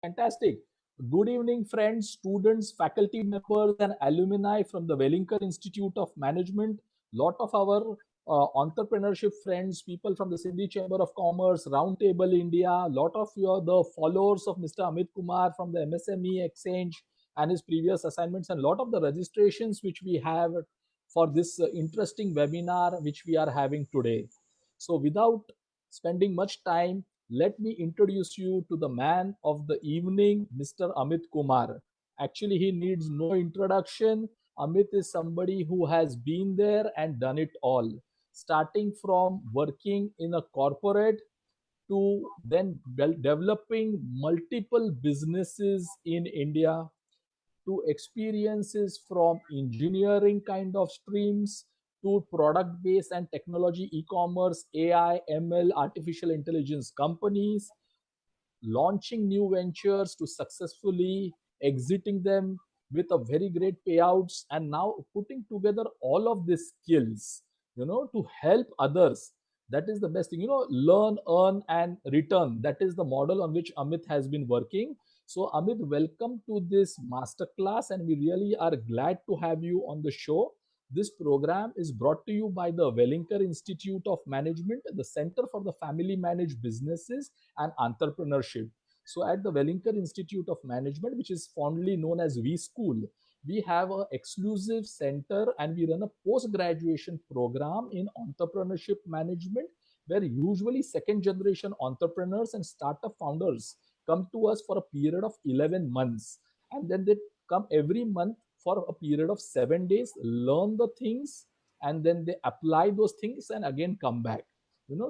Fantastic. Good evening, friends, students, faculty members, and alumni from the Wellington Institute of Management. Lot of our entrepreneurship friends, people from the Sindhi Chamber of Commerce, Roundtable India, lot of your the followers of Mr. Amit Kumar from the MSME Exchange and his previous assignments, and lot of the registrations which we have for this interesting webinar which we are having today. So, without spending much time, let me introduce you to the man of the evening, Mr. Amit Kumar. Actually, he needs no introduction. Amit is somebody who has been there and done it all, starting from working in a corporate to then developing multiple businesses in India, to experiences from engineering kind of streams to product based and technology, e-commerce, AI, ML, artificial intelligence companies, launching new ventures to successfully exiting them with a very great payouts, and now putting together all of these skills, to help others. That is the best thing, learn, earn, and return. That is the model on which Amit has been working. So Amit, welcome to this masterclass, and we really are glad to have you on the show. This program is brought to you by the Wellington Institute of Management, the Center for the Family Managed Businesses and Entrepreneurship. So, at the Wellington Institute of Management, which is fondly known as V School, we have an exclusive center and we run a post graduation program in entrepreneurship management, where usually second generation entrepreneurs and startup founders come to us for a period of 11 months, and then they come every month for a period of 7 days, learn the things, and then they apply those things and again come back.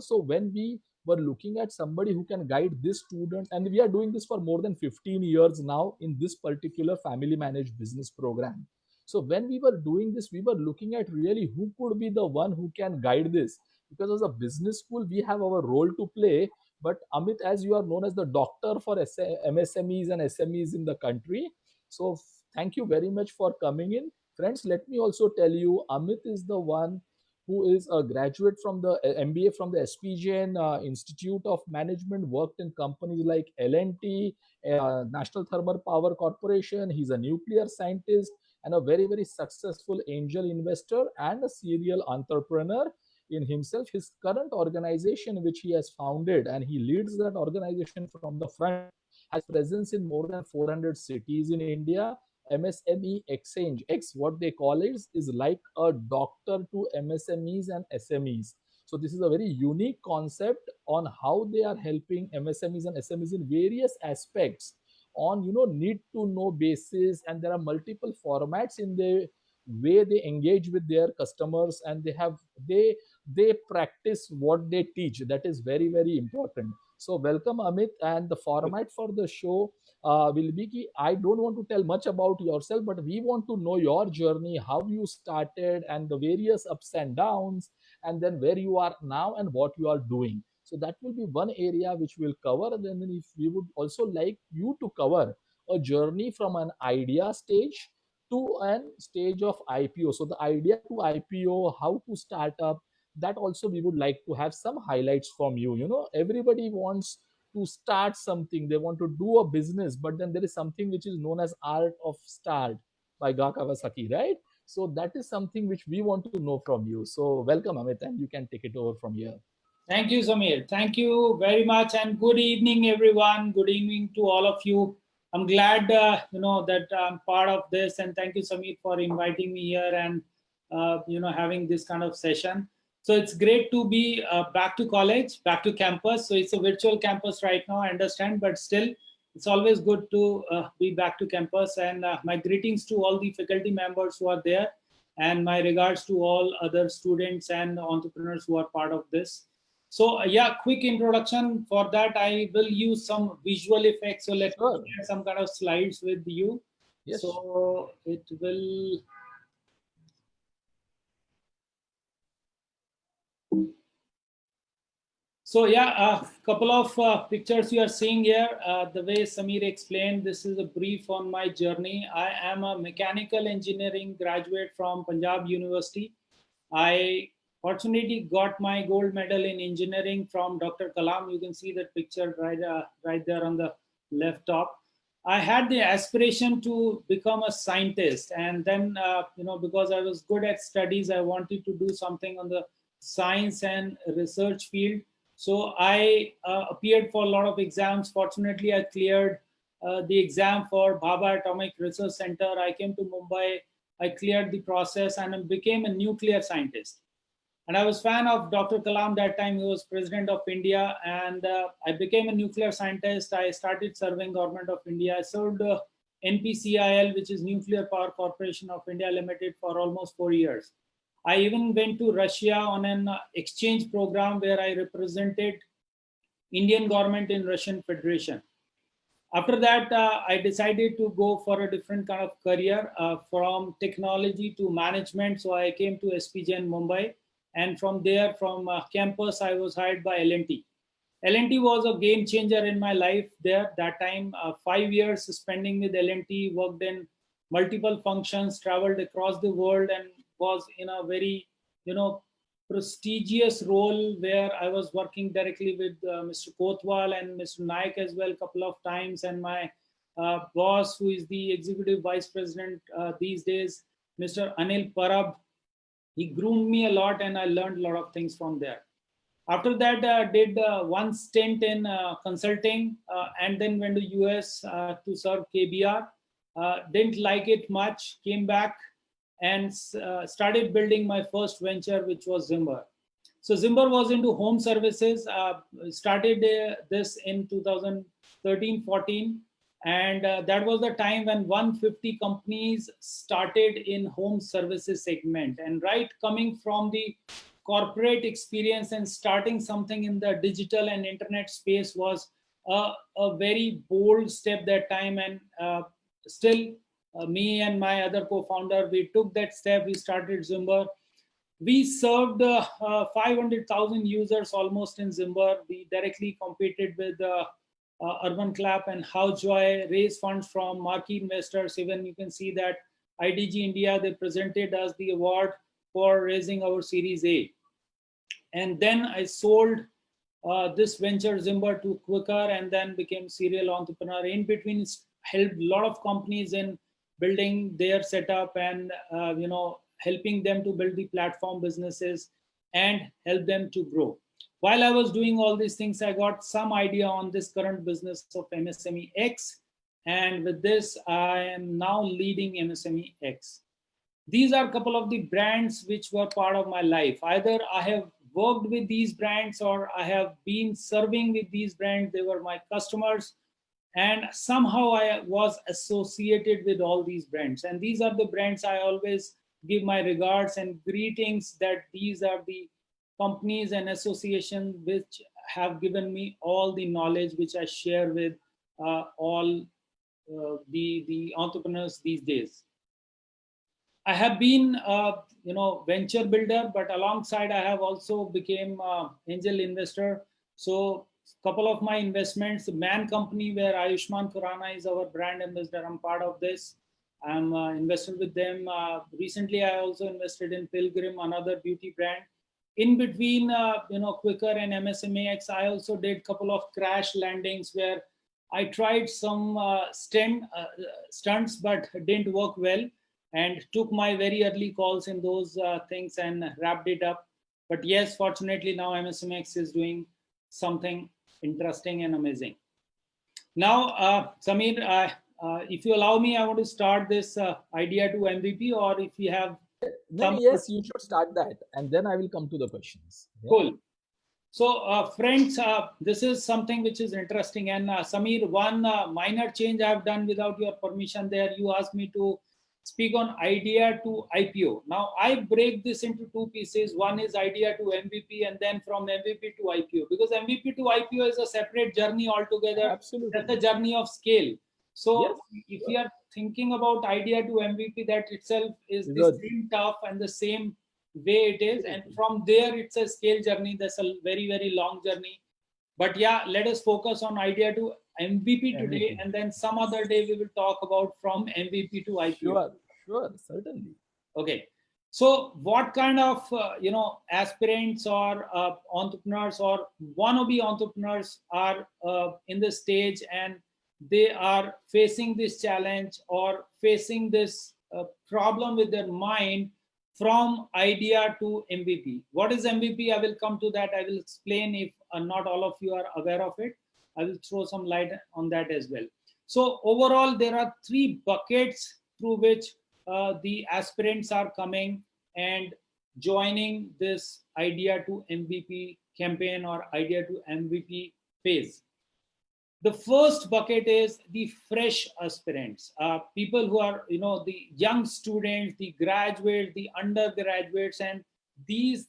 So when we were looking at somebody who can guide this student, and we are doing this for more than 15 years now in this particular family managed business program. So when we were doing this, we were looking at really who could be the one who can guide this, because as a business school we have our role to play. But Amit, as you are known as the doctor for MSMEs and SMEs in the country, so thank you very much for coming in. Friends, let me also tell you, Amit is the one who is a graduate from the MBA from the SPJN Institute of Management, worked in companies like L&T, National Thermal Power Corporation. He's a nuclear scientist and a very, very successful angel investor and a serial entrepreneur in himself. His current organization, which he has founded, and he leads that organization from the front, has presence in more than 400 cities in India. MSME Exchange, X, what they call it, is like a doctor to MSMEs and SMEs. So this is a very unique concept on how they are helping MSMEs and SMEs in various aspects on need to know basis, and there are multiple formats in the way they engage with their customers, and they practice what they teach. That is very, very important. So welcome, Amit, and the format for the show will be ki, I don't want to tell much about yourself, but we want to know your journey, how you started, and the various ups and downs, and then where you are now and what you are doing. So that will be one area which we'll cover. And then if we would also like you to cover a journey from an idea stage to an stage of IPO. So the idea to IPO, how to start up, that also we would like to have some highlights from you. Everybody wants to start something, they want to do a business, but then there is something which is known as art of start by Ga Kawasaki, right? So that is something which we want to know from you. So welcome, Amit, and you can take it over from here. Thank you, Samir. Thank you very much, and good evening, everyone. Good evening to all of you. I'm glad that I'm part of this, and thank you, Samir, for inviting me here and having this kind of session. So it's great to be back to college, back to campus. So it's a virtual campus right now, I understand, but still, it's always good to be back to campus. And my greetings to all the faculty members who are there, and my regards to all other students and entrepreneurs who are part of this. So yeah, quick introduction. For that, I will use some visual effects. So let's share some kind of slides with you. Yes. So it will. So yeah, a couple of pictures you are seeing here. The way Samir explained, this is a brief on my journey. I am a mechanical engineering graduate from Punjab University. I fortunately got my gold medal in engineering from Dr. Kalam. You can see that picture right there on the left top. I had the aspiration to become a scientist, and then because I was good at studies, I wanted to do something on the science and research field. So I appeared for a lot of exams. Fortunately, I cleared the exam for Bhabha Atomic Research Center. I came to Mumbai. I cleared the process and I became a nuclear scientist. And I was fan of Dr. Kalam that time. He was president of India, and I became a nuclear scientist. I started serving government of India. I served NPCIL, which is Nuclear Power Corporation of India Limited, for almost 4 years. I even went to Russia on an exchange program where I represented Indian government in Russian Federation. After that, I decided to go for a different kind of career, from technology to management. So I came to SPJ in Mumbai. And from there, from campus, I was hired by L&T. L&T was a game changer in my life there. That time, 5 years spending with L&T, worked in multiple functions, traveled across the world, and was in a very, prestigious role where I was working directly with Mr. Kotwal and Mr. Naik as well a couple of times. And my boss, who is the executive vice president these days, Mr. Anil Parab, he groomed me a lot and I learned a lot of things from there. After that, did one stint in consulting and then went to US to serve KBR. Didn't like it much, came back and started building my first venture, which was Zimbar. So Zimbar was into home services, started this in 2013-14. And that was the time when 150 companies started in home services segment. And right, coming from the corporate experience and starting something in the digital and internet space was a very bold step that time. And still, me and my other co-founder, we took that step. We started Zimbar. We served 500,000 users almost in Zimbar. We directly competed with Urban Clap and Howjoy, raised funds from marquee investors. Even you can see that IDG India, they presented us the award for raising our Series A. And then I sold this venture Zimbar to Quikr and then became serial entrepreneur. In between, helped a lot of companies in building their setup and helping them to build the platform businesses and help them to grow. While I was doing all these things, I got some idea on this current business of MSME X. And with this, I am now leading MSME X. These are a couple of the brands which were part of my life. Either I have worked with these brands or I have been serving with these brands. They were my customers. And somehow I was associated with all these brands. And these are the brands I always give my regards and greetings, that these are the companies and associations which have given me all the knowledge which I share with all the entrepreneurs these days. I have been venture builder, but alongside I have also became angel investor. So a couple of my investments, the Man Company, where Ayushman Khurrana is our brand ambassador, I'm part of this. I'm invested with them. Recently, I also invested in Pilgrim, another beauty brand. In between, Quikr and MSMEX, I also did a couple of crash landings where I tried some stunts, but didn't work well, and took my very early calls in those things and wrapped it up. But yes, fortunately, now MSMEX is doing something interesting and amazing. Now, Samir, if you allow me, I want to start this idea to MVP, or if you have yes, you should start that, and then I will come to the questions. Yeah. Cool. So, friends, this is something which is interesting. And Samir, one minor change I've done without your permission there. You asked me to speak on idea to IPO. Now, I break this into two pieces. One is idea to MVP, and then from MVP to IPO. Because MVP to IPO is a separate journey altogether. Absolutely. That's a journey of scale. So yes, if you are thinking about idea to MVP, that itself is the same tough and the same way it is. And from there, it's a scale journey. That's a very, very long journey. But yeah, let us focus on idea to MVP today. And then some other day, we will talk about from MVP to IPO. Sure, certainly. Okay. So what kind of, aspirants or entrepreneurs or wannabe entrepreneurs are in this stage, and they are facing this challenge or facing this problem with their mind from idea to MVP. What is MVP? I will come to that. I will explain if not all of you are aware of it. I will throw some light on that as well. So overall, there are three buckets through which the aspirants are coming and joining this idea to MVP campaign or idea to MVP phase. The first bucket is the fresh aspirants, people who are, the young students, the graduates, the undergraduates, and these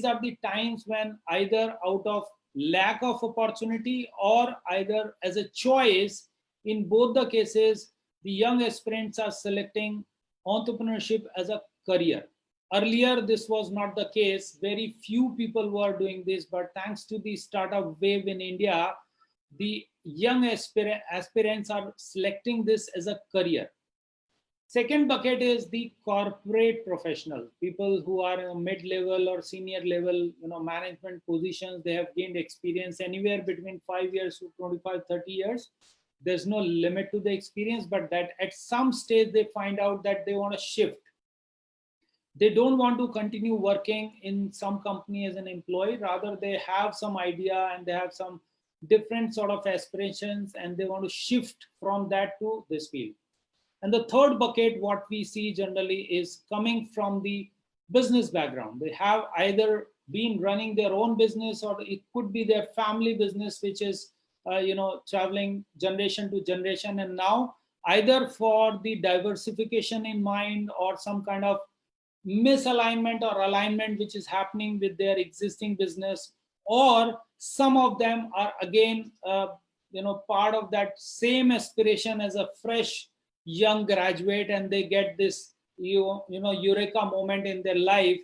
are the times when either out of lack of opportunity or either as a choice, in both the cases, the young aspirants are selecting entrepreneurship as a career. Earlier, this was not the case. Very few people were doing this, but thanks to the startup wave in India, the young aspirants are selecting this as a career. Second bucket is the corporate professional, people who are in a mid-level or senior level, management positions. They have gained experience anywhere between 5 years to 25, 30 years. There's no limit to the experience, but that at some stage they find out that they want to shift. They don't want to continue working in some company as an employee. Rather, they have some idea and they have some different sort of aspirations and they want to shift from that to this field. And the third bucket, what we see generally, is coming from the business background. They have either been running their own business or it could be their family business, which is traveling generation to generation. And now either for the diversification in mind or some kind of misalignment or alignment which is happening with their existing business, or some of them are again part of that same aspiration as a fresh young graduate, and they get this eureka moment in their life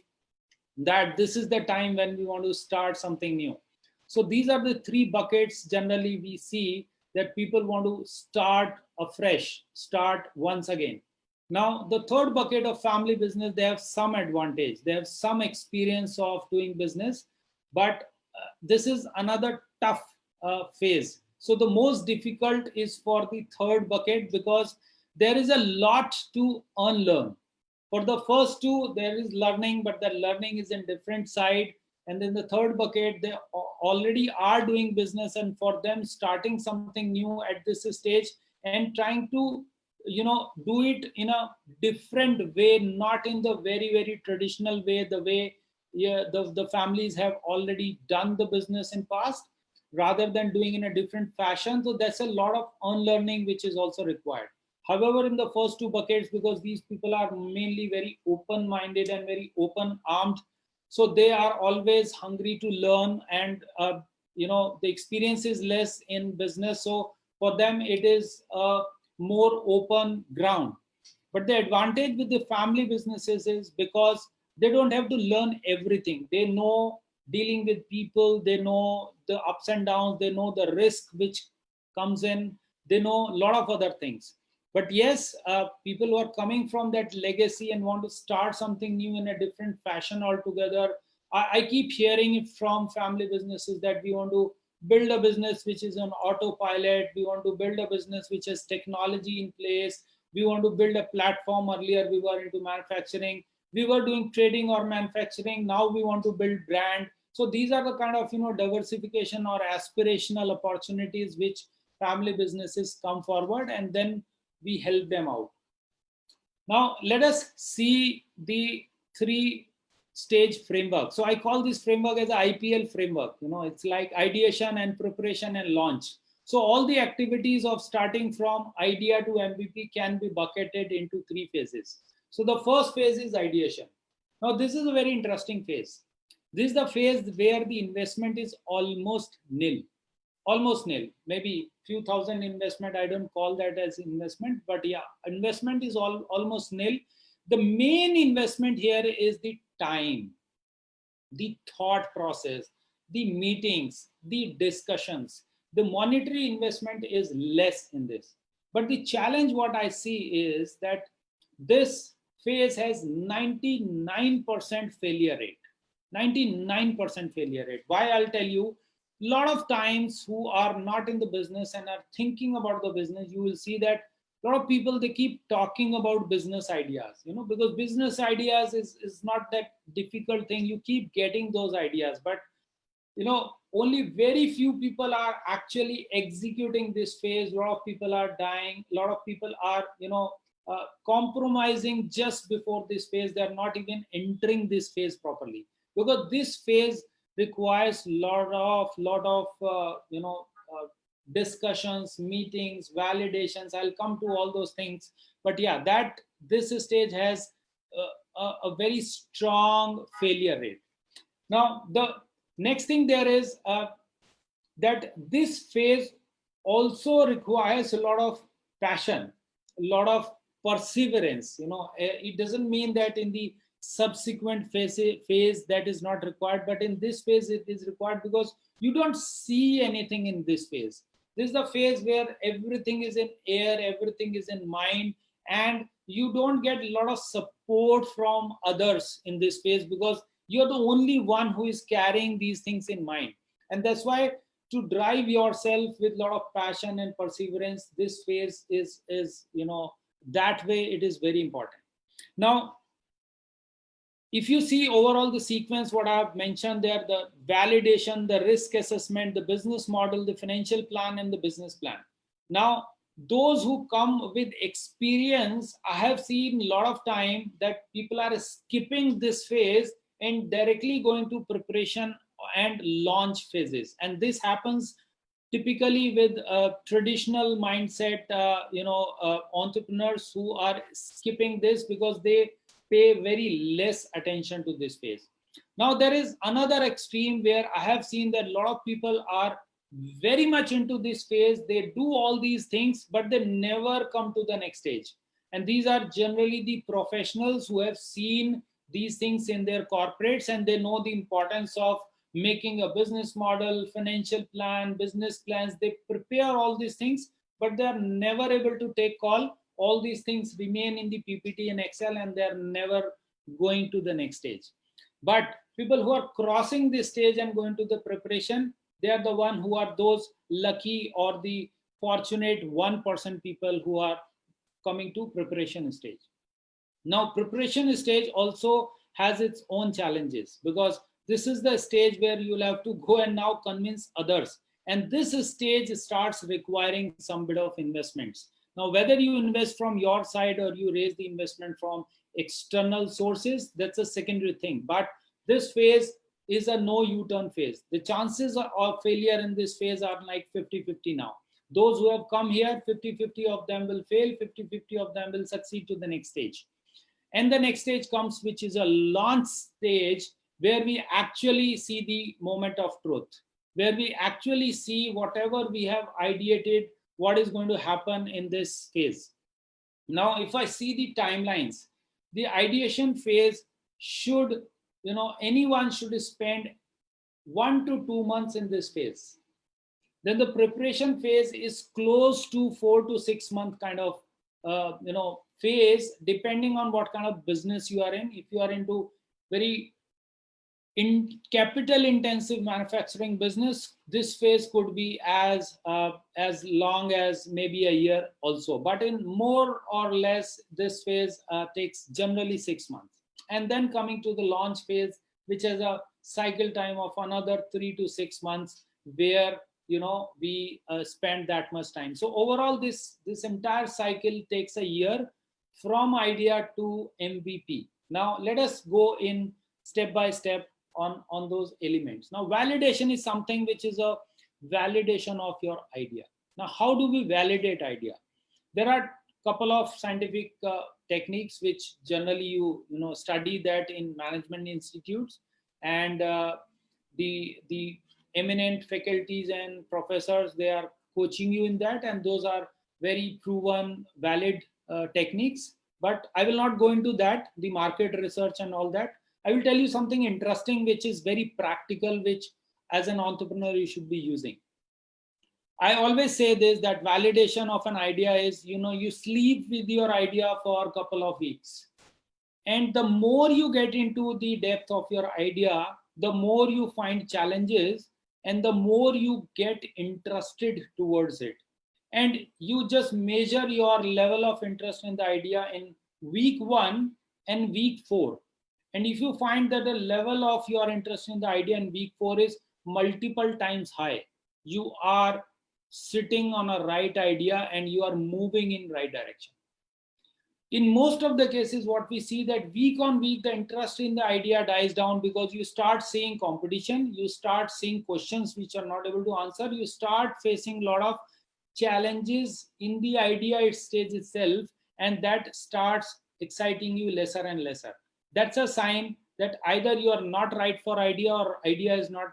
that this is the time when we want to start something new. So these are the three buckets generally we see, that people want to start afresh, start once again. Now, the third bucket of family business, they have some advantage. They have some experience of doing business, but this is another tough phase. So the most difficult is for the third bucket because there is a lot to unlearn. For the first two, there is learning, but the learning is in different side. And then the third bucket, they already are doing business, and for them starting something new at this stage and trying to do it in a different way, not in the very, very traditional way, the way the families have already done the business in past, rather than doing in a different fashion. So that's a lot of unlearning which is also required. However, in the first two buckets, because these people are mainly very open-minded and very open-armed, so they are always hungry to learn, and the experience is less in business, so for them it is more open ground. But the advantage with the family businesses is because they don't have to learn everything. They know dealing with people, they know the ups and downs, they know the risk which comes in, they know a lot of other things. But yes, people who are coming from that legacy and want to start something new in a different fashion altogether, I keep hearing it from family businesses that we want to build a business which is on autopilot. We want to build a business which has technology in place. We want to build a platform. Earlier, we were into manufacturing. We were doing trading or manufacturing. Now we want to build brand. So these are the kind of diversification or aspirational opportunities which family businesses come forward, and then we help them out. Now let us see the three-stage framework. So I call this framework as the IPL framework. It's like ideation and preparation and launch. So all the activities of starting from idea to MVP can be bucketed into three phases. So the first phase is ideation. Now this is a very interesting phase. This is the phase where the investment is almost nil. Almost nil, maybe few thousand investment. I don't call that as investment, but yeah, investment is almost nil. The main investment here is the time, the thought process, the meetings, the discussions. The monetary investment is less in this. But the challenge what I see is that this phase has 99% failure rate. 99% failure rate. Why? I'll tell you. lot of times who are not in the business and are thinking about the business, you will see that a lot of people, they keep talking about business ideas, because business ideas is not that difficult thing. You keep getting those ideas, but only very few people are actually executing this phase. A lot of people are dying. A lot of people are compromising just before this phase. They're not even entering this phase properly, because this phase requires discussions, meetings, validations. I'll come to all those things, but yeah, that this stage has a very strong failure rate. Now, the next thing there is that this phase also requires a lot of passion, a lot of perseverance. It doesn't mean that in the subsequent phase that is not required, but in this phase it is required, because you don't see anything in this phase. This is the phase where everything is in air, everything is in mind, and you don't get a lot of support from others in this phase, because you're the only one who is carrying these things in mind. And that's why, to drive yourself with a lot of passion and perseverance, this phase is that way it is very important. Now, if you see overall the sequence, what I've mentioned there, the validation, the risk assessment, the business model, the financial plan, and the business plan. Now, those who come with experience, I have seen a lot of time that people are skipping this phase and directly going to preparation and launch phases. And this happens typically with a traditional mindset, entrepreneurs who are skipping this because they pay very less attention to this phase. Now, there is another extreme where I have seen that a lot of people are very much into this phase. They do all these things, but they never come to the next stage. And these are generally the professionals who have seen these things in their corporates, and they know the importance of making a business model, financial plan, business plans. They prepare all these things, but they are never able to take call. All these things remain in the PPT and Excel, and they're never going to the next stage. But people who are crossing this stage and going to the preparation, they are the one who are those lucky or the fortunate 1% people who are coming to preparation stage. Now, preparation stage also has its own challenges, because this is the stage where you'll have to go and now convince others. And this stage starts requiring some bit of investments. Now, whether you invest from your side or you raise the investment from external sources, that's a secondary thing. But this phase is a no U-turn phase. The chances of failure in this phase are like 50-50 now. Those who have come here, 50-50 of them will fail, 50-50 of them will succeed to the next stage. And the next stage comes, which is a launch stage, where we actually see the moment of truth, where we actually see whatever we have ideated, what is going to happen in this phase. Now, if I see the timelines, the ideation phase should, anyone should spend 1 to 2 months in this phase. Then the preparation phase is close to 4 to 6 month kind of, phase, depending on what kind of business you are in. If you are into very capital intensive manufacturing business, this phase could be as long as maybe a year also. But in more or less, this phase takes generally 6 months. And then coming to the launch phase, which has a cycle time of another 3 to 6 months, where we spend that much time. So overall, this entire cycle takes a year from idea to MVP. Now, let us go in step by step on those elements. Now, validation is something which is a validation of your idea. Now, how do we validate idea? There are a couple of scientific techniques which generally you study that in management institutes, and the eminent faculties and professors, they are coaching you in that, and those are very proven, valid techniques. But I will not go into that, the market research and all that. I will tell you something interesting, which is very practical, which as an entrepreneur you should be using. I always say this, that validation of an idea is, you sleep with your idea for a couple of weeks. And the more you get into the depth of your idea, the more you find challenges, and the more you get interested towards it. And you just measure your level of interest in the idea in week 1 and week 4. And if you find that the level of your interest in the idea in week 4 is multiple times high, you are sitting on a right idea and you are moving in right direction. In most of the cases, what we see that week on week, the interest in the idea dies down because you start seeing competition, you start seeing questions which are not able to answer, you start facing a lot of challenges in the idea stage itself, and that starts exciting you lesser and lesser. That's a sign that either you are not right for idea or idea is not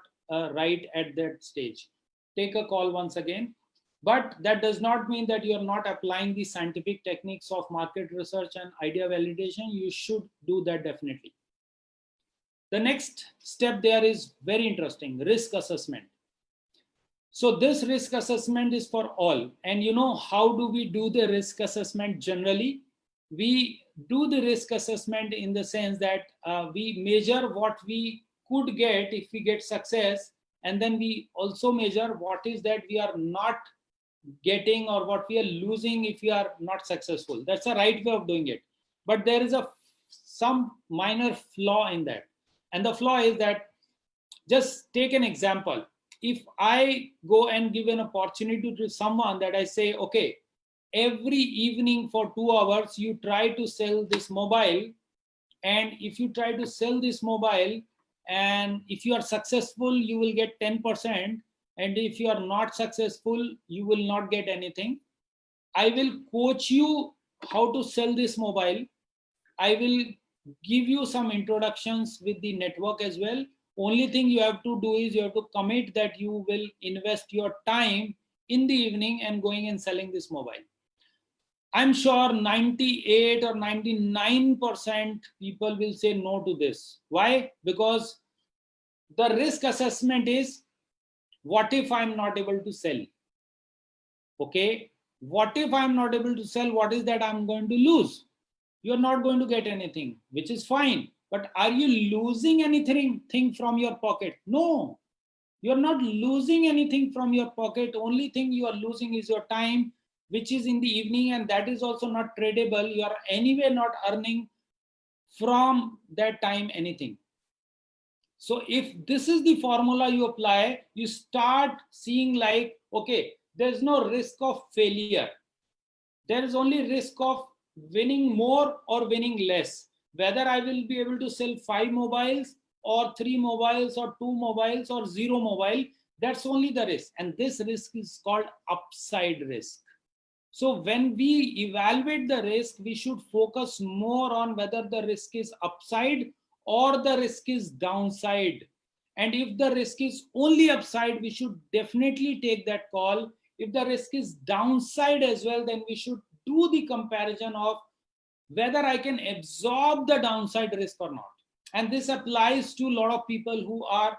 right at that stage. Take a call once again. But that does not mean that you are not applying the scientific techniques of market research and idea validation. You should do that definitely. The next step there is very interesting, risk assessment. So this risk assessment is for all. And you know, how do we do the risk assessment generally? We do the risk assessment in the sense that we measure what we could get if we get success. And then we also measure what is that we are not getting or what we are losing if we are not successful. That's the right way of doing it. But there is some minor flaw in that. And the flaw is that, just take an example. If I go and give an opportunity to someone that I say, okay, every evening for 2 hours, you try to sell this mobile. And if you try to sell this mobile, and if you are successful, you will get 10%. And if you are not successful, you will not get anything. I will coach you how to sell this mobile. I will give you some introductions with the network as well. Only thing you have to do is you have to commit that you will invest your time in the evening and going and selling this mobile. I'm sure 98 or 99% people will say no to this. Why? Because the risk assessment is, what if I'm not able to sell? Okay, what if I'm not able to sell? What is that I'm going to lose? You're not going to get anything, which is fine. But are you losing anything from your pocket? No, you're not losing anything from your pocket. Only thing you are losing is your time, which is in the evening, and that is also not tradable. You are anyway not earning from that time anything. So if this is the formula you apply, you start seeing like, okay, there's no risk of failure. There is only risk of winning more or winning less. Whether I will be able to sell 5 mobiles or 3 mobiles or 2 mobiles or 0 mobile, that's only the risk. And this risk is called upside risk. So when we evaluate the risk, we should focus more on whether the risk is upside or the risk is downside. And if the risk is only upside, we should definitely take that call. If the risk is downside as well, then we should do the comparison of whether I can absorb the downside risk or not. And this applies to a lot of people who are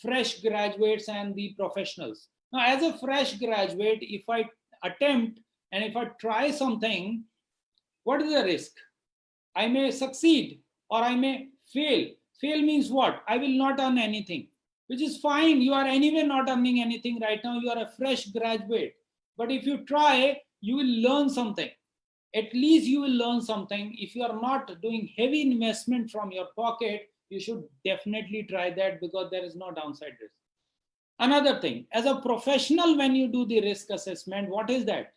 fresh graduates and the professionals. Now, as a fresh graduate, if I attempt and if I try something, what is the risk? I may succeed or I may fail. Fail means what? I will not earn anything, which is fine. You are anyway not earning anything right now. You are a fresh graduate. But if you try, you will learn something. At least you will learn something. If you are not doing heavy investment from your pocket, you should definitely try that because there is no downside risk. Another thing, as a professional, when you do the risk assessment, what is that?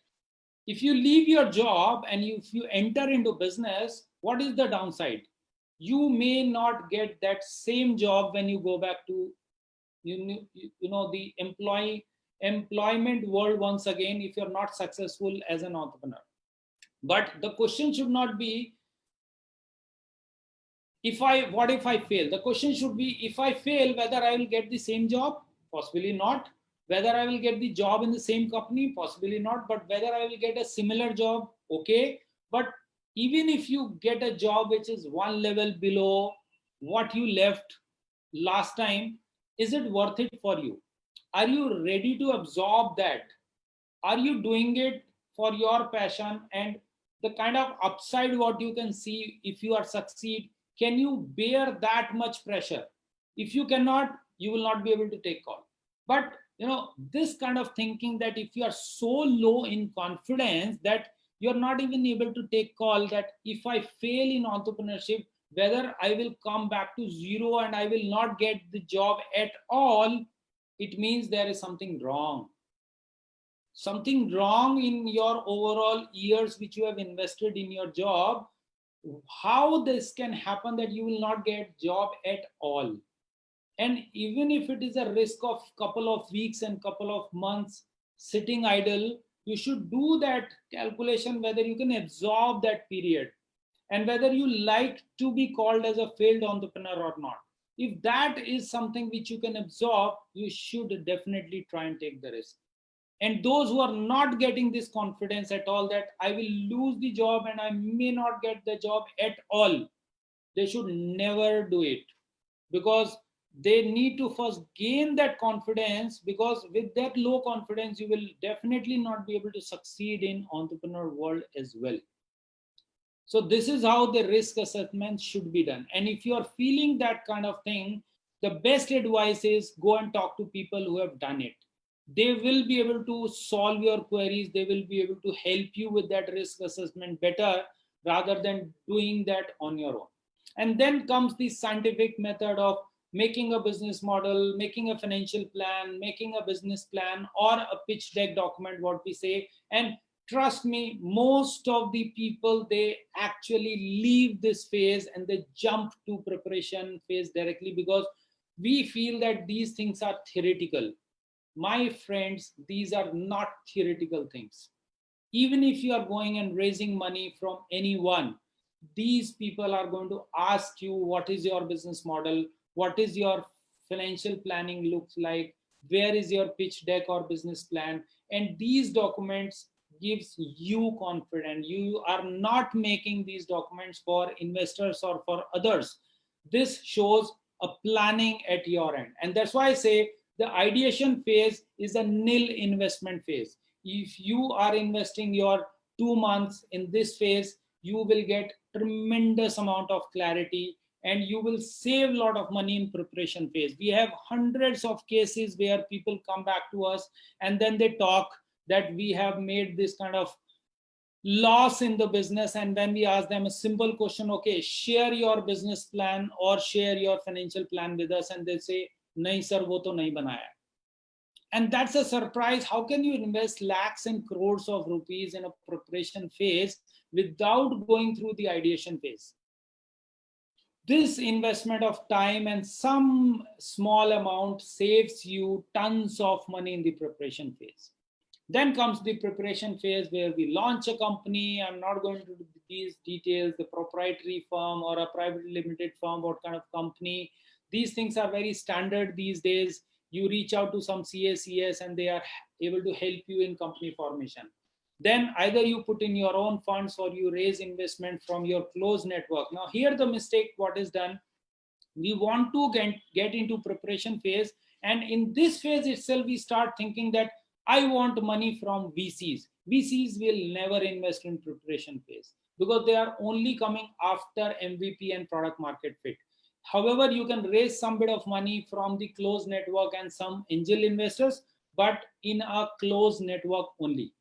If you leave your job and if you enter into business, what is the downside? You may not get that same job when you go back to the employment world once again if you're not successful as an entrepreneur. But the question should not be what if I fail? The question should be, if I fail, whether I will get the same job? Possibly not. Whether I will get the job in the same company? Possibly not. But whether I will get a similar job? Okay. But even if you get a job which is one level below what you left last time, is it worth it for you? Are you ready to absorb that? Are you doing it for your passion and the kind of upside what you can see if you are succeed? Can you bear that much pressure? If you cannot, you will not be able to take call. But this kind of thinking, that if you are so low in confidence that you're not even able to take call, that if I fail in entrepreneurship, whether I will come back to zero and I will not get the job at all, it means there is something wrong. Something wrong in your overall years which you have invested in your job. How this can happen that you will not get job at all? And even if it is a risk of couple of weeks and couple of months sitting idle, you should do that calculation whether you can absorb that period, and whether you like to be called as a failed entrepreneur or not. If that is something which you can absorb, you should definitely try and take the risk. And those who are not getting this confidence at all, that I will lose the job and I may not get the job at all, they should never do it, because they need to first gain that confidence, because with that low confidence you will definitely not be able to succeed in entrepreneur world as well. So this is how the risk assessment should be done. And if you are feeling that kind of thing, the best advice is go and talk to people who have done it. They will be able to solve your queries. They will be able to help you with that risk assessment better, rather than doing that on your own. And then comes the scientific method of making a business model, making a financial plan, making a business plan, or a pitch deck document, what we say. And trust me, most of the people, they actually leave this phase and they jump to preparation phase directly, because we feel that these things are theoretical. My friends, these are not theoretical things. Even if you are going and raising money from anyone, these people are going to ask you what is your business model, what is your financial planning looks like, where is your pitch deck or business plan. And these documents gives you confidence. You are not making these documents for investors or for others. This shows a planning at your end. And that's why I say the ideation phase is a nil investment phase. If you are investing your 2 months in this phase, you will get tremendous amount of clarity, and you will save a lot of money in preparation phase. We have hundreds of cases where people come back to us and then they talk that we have made this kind of loss in the business, and then we ask them a simple question, okay, share your business plan or share your financial plan with us, and they say, nahi sir, wo to nahi banaya. And that's a surprise. How can you invest lakhs and crores of rupees in a preparation phase without going through the ideation phase? This investment of time and some small amount saves you tons of money in the preparation phase. Then comes the preparation phase where we launch a company. I'm not going to do these details, the proprietary firm or a private limited firm, what kind of company. These things are very standard these days. You reach out to some CACS and they are able to help you in company formation. Then either you put in your own funds or you raise investment from your close network. Now here the mistake what is done, we want to get into preparation phase, and in this phase itself we start thinking that I want money from VCs. VCs will never invest in preparation phase because they are only coming after MVP and product market fit. However, you can raise some bit of money from the closed network and some angel investors, but in a closed network only.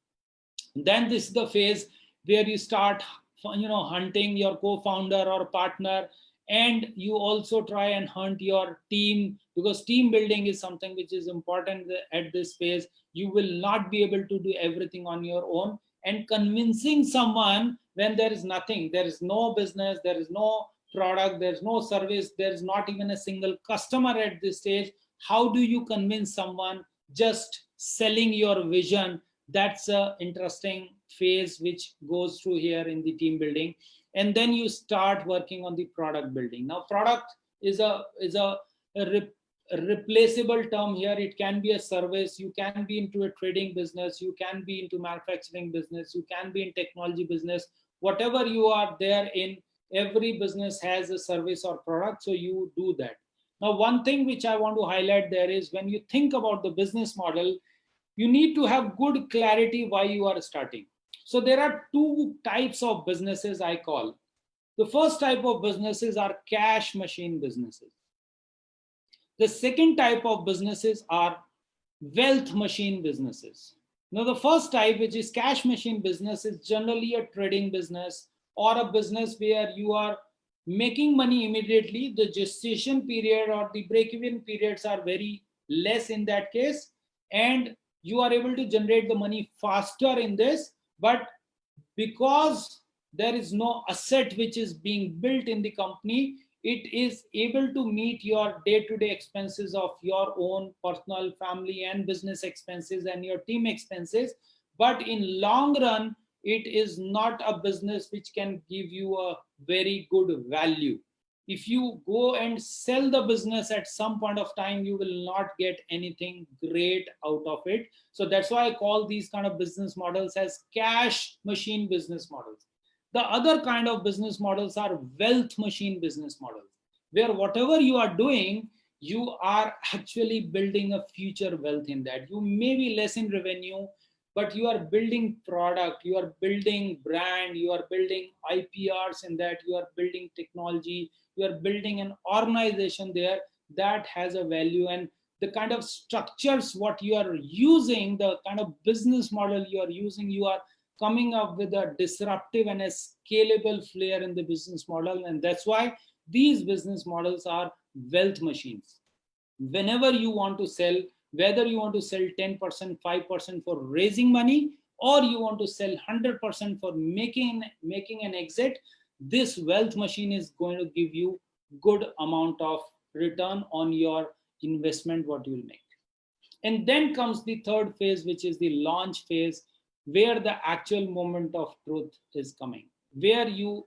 Then this is the phase where you start hunting your co-founder or partner, and you also try and hunt your team, because team building is something which is important at this phase. You will not be able to do everything on your own, and convincing someone when there is nothing, there is no business, there is no product, there's no service, there's not even a single customer at this stage. How do you convince someone? Just selling your vision. That's a interesting phase which goes through here in the team building. And then you start working on the product building. Now product is a replaceable term here. It can be a service, you can be into a trading business, you can be into manufacturing business, you can be in technology business. Whatever you are there in, every business has a service or product, so you do that. Now one thing which I want to highlight there is, when you think about the business model, you need to have good clarity why you are starting. So there are two types of businesses I call. The first type of businesses are cash machine businesses. The second type of businesses are wealth machine businesses. Now, the first type, which is cash machine business, is generally a trading business or a business where you are making money immediately. The gestation period or the break-even periods are very less in that case, and you are able to generate the money faster in this. But because there is no asset which is being built in the company, it is able to meet your day-to-day expenses of your own personal, family, and business expenses and your team expenses. But in long run, it is not a business which can give you a very good value. If you go and sell the business at some point of time, you will not get anything great out of it. So that's why I call these kind of business models as cash machine business models. The other kind of business models are wealth machine business models, where whatever you are doing, you are actually building a future wealth in that. You may be less in revenue, but you are building product, you are building brand, you are building IPRs in that, you are building technology, you are building an organization there that has a value. And the kind of structures what you are using, the kind of business model you are using, you are coming up with a disruptive and a scalable flair in the business model. And that's why these business models are wealth machines. Whenever you want to sell, whether you want to sell 10%, 5% for raising money, or you want to sell 100% for making an exit, this wealth machine is going to give you good amount of return on your investment what you will make. And then comes the third phase, which is the launch phase, where the actual moment of truth is coming, where you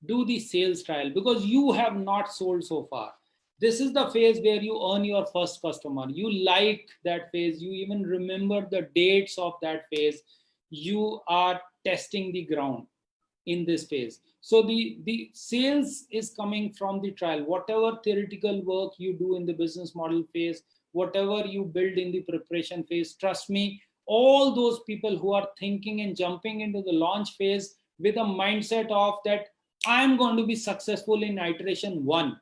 do the sales trial because you have not sold so far. This is the phase where you earn your first customer. You like that phase. You even remember the dates of that phase. You are testing the ground in this phase. So the sales is coming from the trial. Whatever theoretical work you do in the business model phase, whatever you build in the preparation phase, trust me, all those people who are thinking and jumping into the launch phase with a mindset of that I'm going to be successful in iteration 1,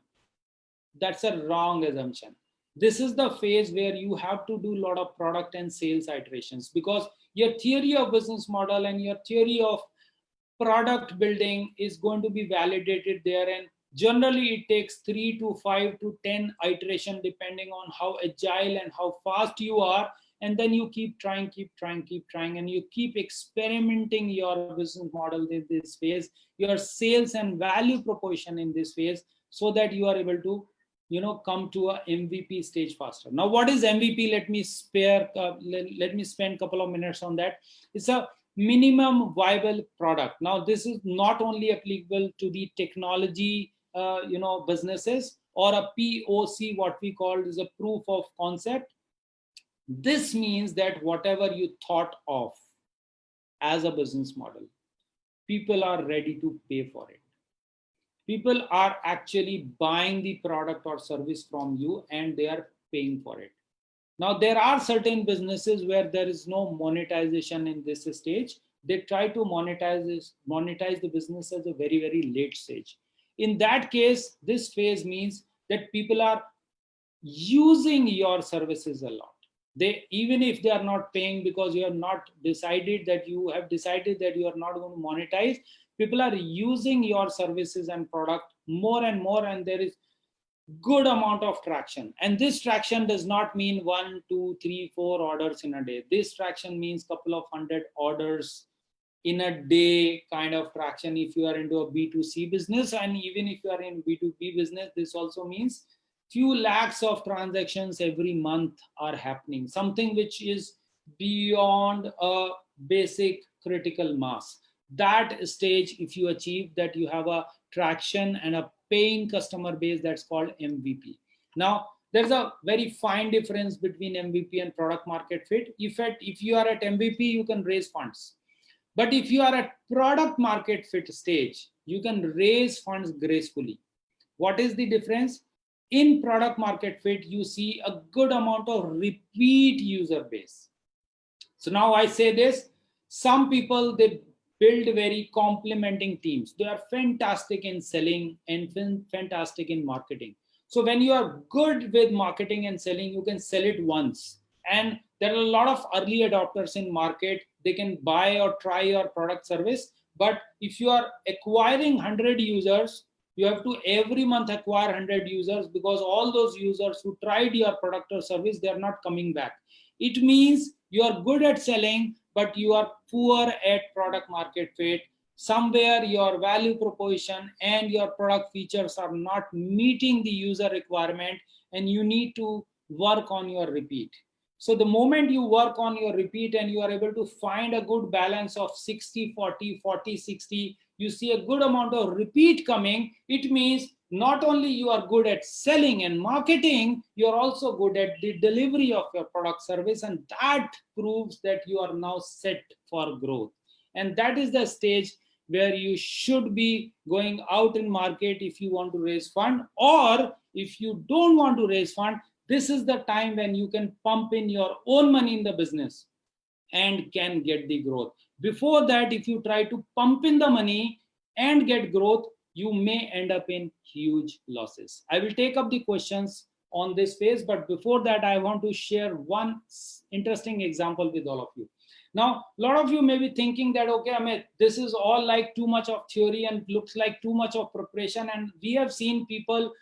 that's a wrong assumption. This is the phase where you have to do a lot of product and sales iterations, because your theory of business model and your theory of product building is going to be validated there. And generally it takes 3 to 5 to 10 iteration depending on how agile and how fast you are. And then you keep trying, and you keep experimenting your business model in this phase, your sales and value proposition in this phase, so that you are able to come to a MVP stage faster. Now, what is MVP? Let me spend a couple of minutes on that. It's a minimum viable product. Now, this is not only applicable to the technology businesses, or a POC, what we call is a proof of concept. This means that whatever you thought of as a business model, people are ready to pay for it. People are actually buying the product or service from you and they are paying for it. Now, there are certain businesses where there is no monetization in this stage. They try to monetize the business at a very, very late stage. In that case, this phase means that people are using your services a lot. Even if they are not paying, because you have decided that you are not going to monetize, people are using your services and product more and more, and there is good amount of traction. And this traction does not mean 1, 2, 3, 4 orders in a day. This traction means couple of 100 orders in a day kind of traction if you are into a B2C business. And even if you are in B2B business, this also means few lakhs of transactions every month are happening, something which is beyond a basic critical mass. That stage, if you achieve that, you have a traction and a paying customer base, that's called MVP. Now, there's a very fine difference between MVP and product market fit. If you are at MVP, you can raise funds. But if you are at product market fit stage, you can raise funds gracefully. What is the difference? In product market fit, you see a good amount of repeat user base. So now I say this, some people, they build very complementing teams. They are fantastic in selling and fantastic in marketing. So when you are good with marketing and selling, you can sell it once. And there are a lot of early adopters in market. They can buy or try your product service. But if you are acquiring 100 users, you have to every month acquire 100 users, because all those users who tried your product or service, they are not coming back. It means you are good at selling, but you are poor at product market fit. Somewhere your value proposition and your product features are not meeting the user requirement, and you need to work on your repeat. So the moment you work on your repeat and you are able to find a good balance of 60-40, 40-60, you see a good amount of repeat coming, it means not only you are good at selling and marketing, you are also good at the delivery of your product service, and that proves that you are now set for growth. And that is the stage where you should be going out in market if you want to raise fund, or if you don't want to raise fund, this is the time when you can pump in your own money in the business and can get the growth. Before that, if you try to pump in the money and get growth, you may end up in huge losses. I will take up the questions on this phase, but before that, I want to share one interesting example with all of you. Now, a lot of you may be thinking that, okay, Amit, this is all like too much of theory and looks like too much of preparation. And we have seen people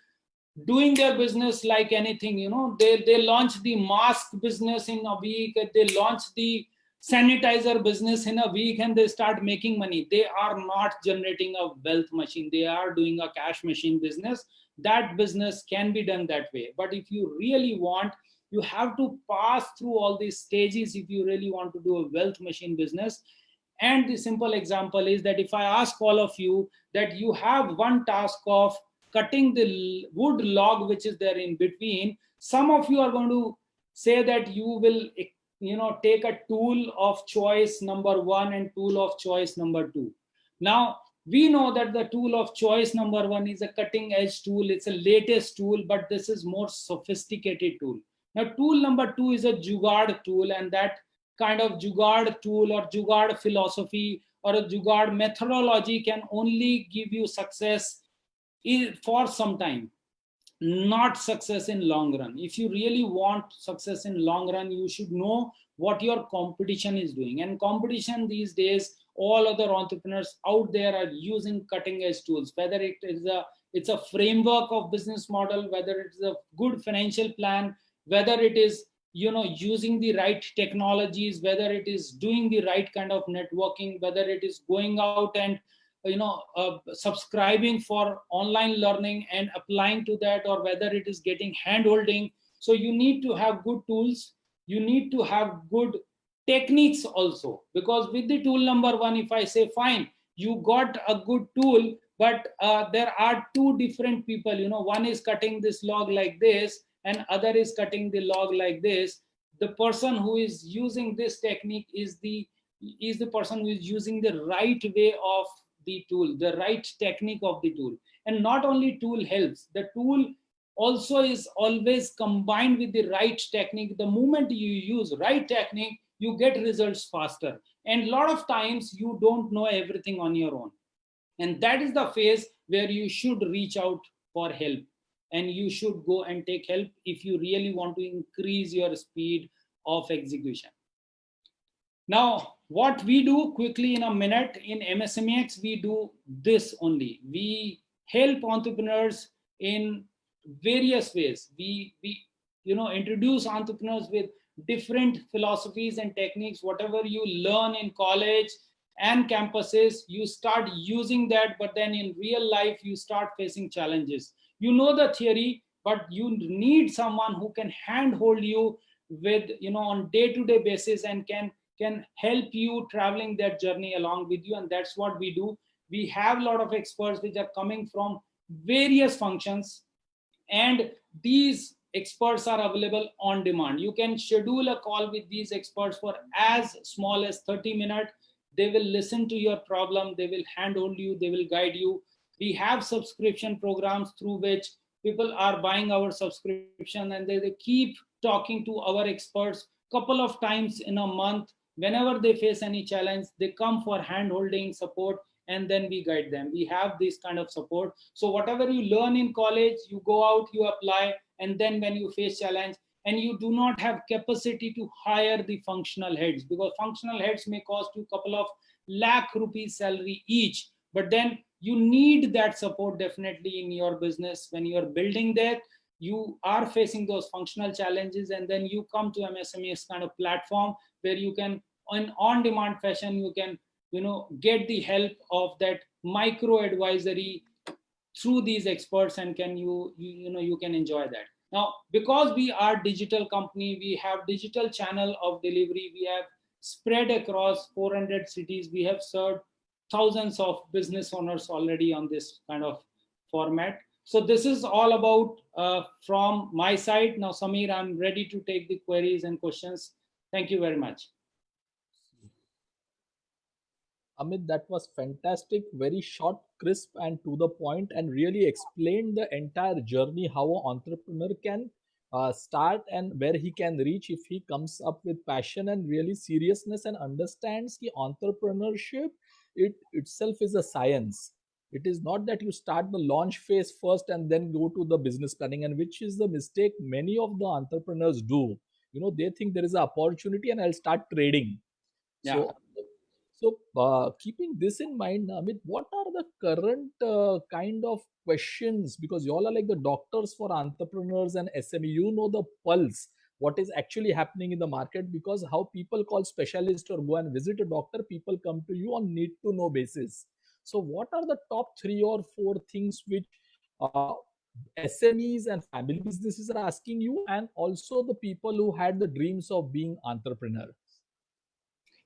doing their business like anything. They launch the mask business in a week, they launch the sanitizer business in a week, and they start making money. They are not generating a wealth machine, they are doing a cash machine business. That business can be done that way, but if you really want, you have to pass through all these stages if you really want to do a wealth machine business. And the simple example is that if I ask all of you that you have one task of cutting the wood log which is there in between, some of you are going to say that you will take a tool of choice number 1 and tool of choice number 2. Now we know that the tool of choice number 1 is a cutting edge tool, it's a latest tool, but this is more sophisticated tool. Now tool number 2 is a jugaad tool, and that kind of jugaad tool or jugaad philosophy or a jugaad methodology can only give you success for some time, not success in long run. If you really want success in long run, you should know what your competition is doing. And competition these days, all other entrepreneurs out there are using cutting edge tools, whether it's a framework of business model, whether it's a good financial plan, whether it is using the right technologies, whether it is doing the right kind of networking, whether it is going out and subscribing for online learning and applying to that, or whether it is getting hand holding. So you need to have good tools, you need to have good techniques also, because with the tool number 1, if I say fine, you got a good tool, but there are two different people, one is cutting this log like this and other is cutting the log like this. The person who is using this technique is the person who is using the right way of the tool, the right technique of the tool. And not only tool helps, the tool also is always combined with the right technique. The moment you use right technique, you get results faster. And a lot of times you don't know everything on your own. And that is the phase where you should reach out for help, and you should go and take help if you really want to increase your speed of execution. Now, what we do quickly in a minute in MSMEX, we do this only. We help entrepreneurs in various ways. We introduce entrepreneurs with different philosophies and techniques. Whatever you learn in college and campuses, you start using that, but then in real life, you start facing challenges. You know the theory, but you need someone who can handhold you with, on day-to-day basis, and can help you traveling that journey along with you. And that's what we do. We have a lot of experts which are coming from various functions, and these experts are available on demand. You can schedule a call with these experts for as small as 30 minutes. They will listen to your problem, they will handhold you, they will guide you. We have subscription programs through which people are buying our subscription, and they keep talking to our experts couple of times in a month. Whenever they face any challenge, they come for hand-holding support, and then we guide them. We have this kind of support. So whatever you learn in college, you go out, you apply, and then when you face challenge, and you do not have capacity to hire the functional heads, because functional heads may cost you a couple of lakh rupees salary each, but then you need that support definitely in your business. When you are building that, you are facing those functional challenges, and then you come to MSME's kind of platform where you can, in on-demand fashion, you can get the help of that micro advisory through these experts, and can you can enjoy that. Now, because we are digital company, we have digital channel of delivery, we have spread across 400 cities, we have served thousands of business owners already on this kind of format. So this is all about from my side. Now, Samir, I'm ready to take the queries and questions. Thank you very much. Amit, that was fantastic, very short, crisp, and to the point, and really explained the entire journey how an entrepreneur can start and where he can reach if he comes up with passion and really seriousness and understands the entrepreneurship. It itself is a science. It is not that you start the launch phase first and then go to the business planning, and which is the mistake many of the entrepreneurs do. They think there is an opportunity and I'll start trading. Yeah. So, keeping this in mind, Amit, what are the current kind of questions? Because you all are like the doctors for entrepreneurs and SME. You know the pulse, what is actually happening in the market. Because how people call specialist or go and visit a doctor, people come to you on need to know basis. So, what are the top 3 or 4 things which SMEs and family businesses are asking you, and also the people who had the dreams of being entrepreneur?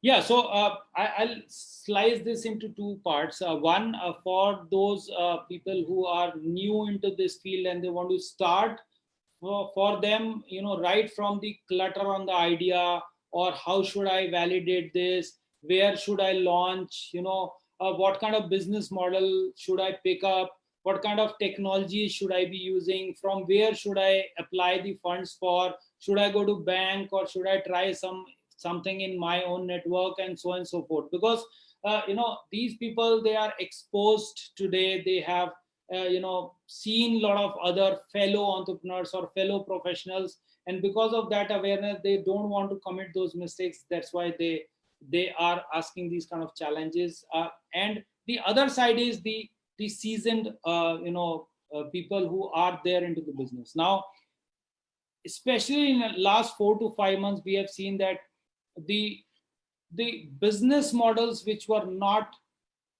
Yeah, so I'll slice this into 2 parts. One, for those people who are new into this field and they want to start, for them, right from the clutter on the idea, or how should I validate this, where should I launch, what kind of business model should I pick up, what kind of technology should I be using, from where should I apply the funds for, should I go to bank, or should I try something in my own network, and so on and so forth. Because these people, they are exposed today, they have seen a lot of other fellow entrepreneurs or fellow professionals, and because of that awareness, they don't want to commit those mistakes. That's why they are asking these kind of challenges. And the other side is the seasoned people who are there into the business now. Especially in the last 4 to 5 months, we have seen that the business models which were not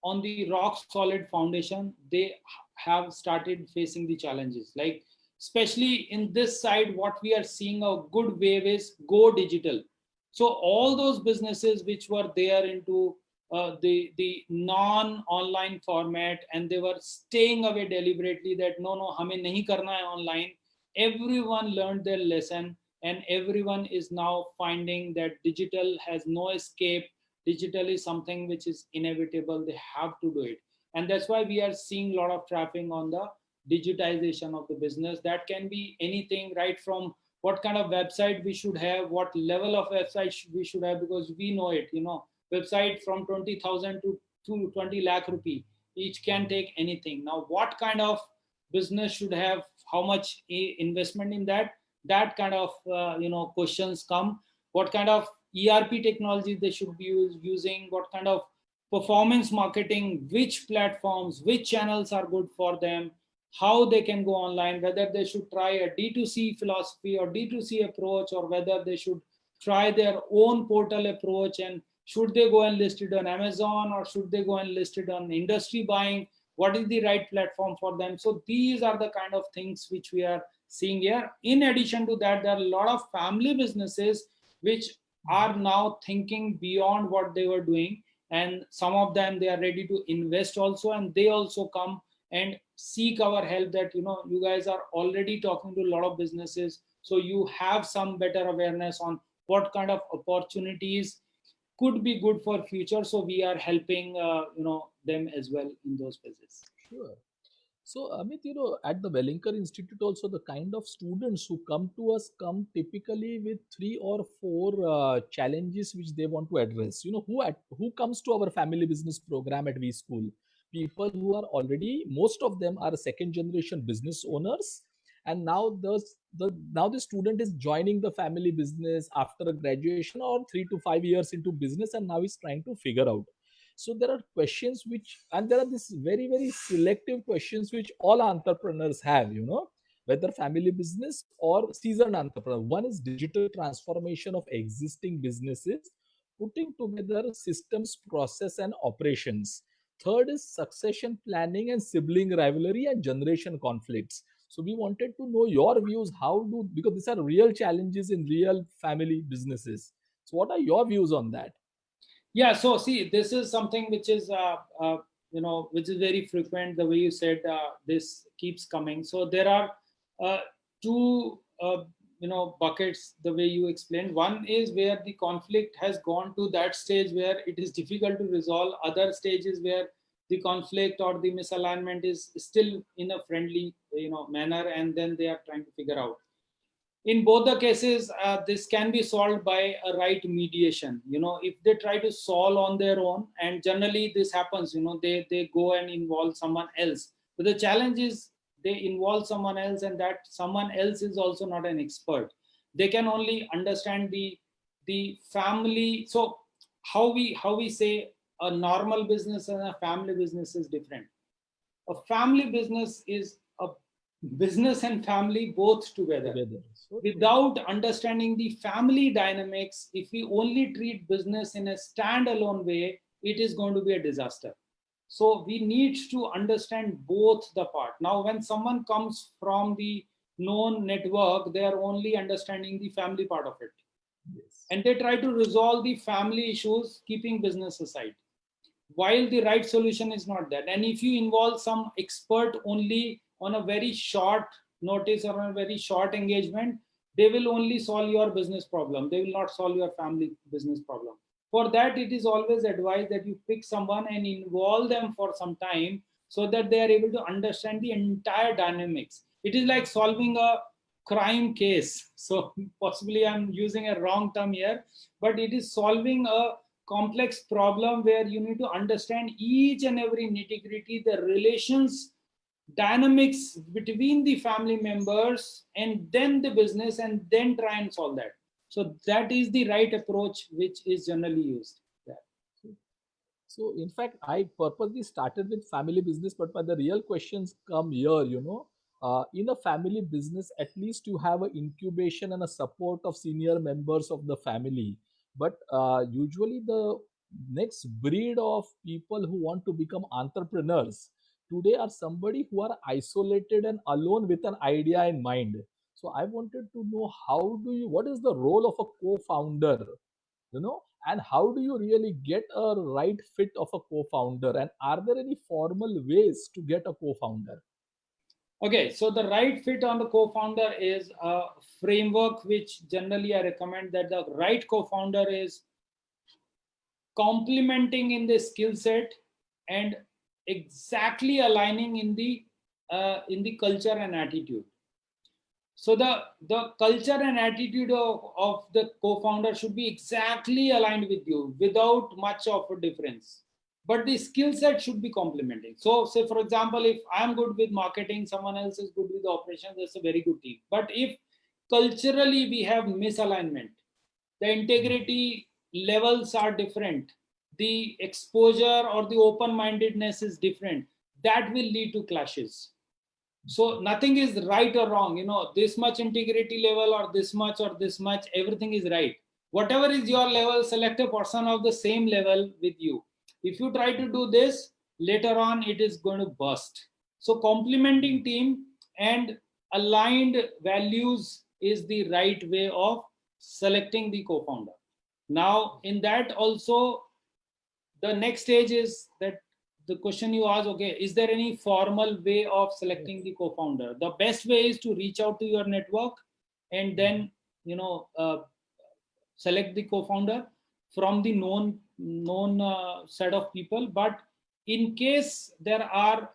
on the rock solid foundation, they have started facing the challenges. Like, especially in this side, what we are seeing a good wave is go digital. So all those businesses which were there into the non-online format, and they were staying away deliberately, that no, hame nahi karna hai online. Everyone learned their lesson, and everyone is now finding that digital has no escape. Digital is something which is inevitable, they have to do it. And that's why we are seeing a lot of traffic on the digitization of the business. That can be anything, right from what kind of website we should have, what level of website we should have, because we know it, website from 20,000 to 20 lakh rupee each can take anything. Now, what kind of business should have, how much investment in that kind of questions come. What kind of ERP technology they should be using, what kind of performance marketing, which platforms, which channels are good for them, how they can go online, whether they should try a D2C philosophy or D2C approach, or whether they should try their own portal approach, and should they go and list it on Amazon, or should they go and list it on industry buying, what is the right platform for them. So these are the kind of things which we are seeing here. In addition to that, there are a lot of family businesses which are now thinking beyond what they were doing, and some of them, they are ready to invest also, and they also come and seek our help, that you guys are already talking to a lot of businesses, so you have some better awareness on what kind of opportunities could be good for future. So we are helping them as well in those phases. Sure. So, Amit, at the Wellington Institute also, the kind of students who come to us come typically with 3 or 4 challenges which they want to address. Who comes to our family business program at V School? People who are already, most of them are second generation business owners, and now now the student is joining the family business after a graduation or 3 to 5 years into business, and now he's trying to figure out. So there are questions which, and there are this very selective questions which all entrepreneurs have, whether family business or seasoned entrepreneur. One is digital transformation of existing businesses, putting together systems, process, and operations. Third is succession planning and sibling rivalry and generation conflicts. So we wanted to know your views. How do, because these are real challenges in real family businesses. So what are your views on that? Yeah, so see, this is something which is which is very frequent. The way you said, this keeps coming. So there are two buckets, the way you explained. One is where the conflict has gone to that stage where it is difficult to resolve. Other stages where the conflict or the misalignment is still in a friendly manner, and then they are trying to figure out. In both the cases, this can be solved by a right mediation. If they try to solve on their own, and generally this happens, they go and involve someone else. But the challenge is they involve someone else, and that someone else is also not an expert. They can only understand the family. So how we say a normal business and a family business is different. A family business is a business and family both together. So Without understanding the family dynamics, if we only treat business in a standalone way, it is going to be a disaster. So we need to understand both the part. Now, when someone comes from the known network, they are only understanding the family part of it. yes. And they try to resolve the family issues, keeping business aside. While the right solution is not that. And if you involve some expert only on a very short notice or on a very short engagement, they will only solve your business problem. They will not solve your family business problem. For that, it is always advised that you pick someone and involve them for some time so that they are able to understand the entire dynamics. It is like solving a crime case. So possibly I'm using a wrong term here, but it is solving a complex problem where you need to understand each and every nitty-gritty, the relations, dynamics between the family members, and then the business, and then try and solve that. So that is the right approach which is generally used. So in fact, I purposely started with family business, but when the real questions come here, in a family business, at least you have an incubation and a support of senior members of the family. But usually the next breed of people who want to become entrepreneurs today are somebody who are isolated and alone with an idea in mind. So I wanted to know, what is the role of a co-founder, and how do you really get a right fit of a co-founder, and are there any formal ways to get a co-founder? Okay, so the right fit on the co-founder is a framework which generally I recommend, that the right co-founder is complementing in the skill set and exactly aligning in the culture and attitude. So the culture and attitude of the co-founder should be exactly aligned with you without much of a difference. But the skill set should be complementing. So say, for example, if I'm good with marketing, someone else is good with the operations, that's a very good team. But if culturally we have misalignment, the integrity levels are different, the exposure or the open-mindedness is different, that will lead to clashes. So nothing is right or wrong, this much integrity level or this much, everything is right. Whatever is your level, select a person of the same level with you. If you try to do this, later on it is going to burst. So complementing team and aligned values is the right way of selecting the co-founder. Now in that also, the next stage is that the question you ask, okay, is there any formal way of selecting the co-founder? The best way is to reach out to your network and then select the co-founder from the known set of people. But in case there are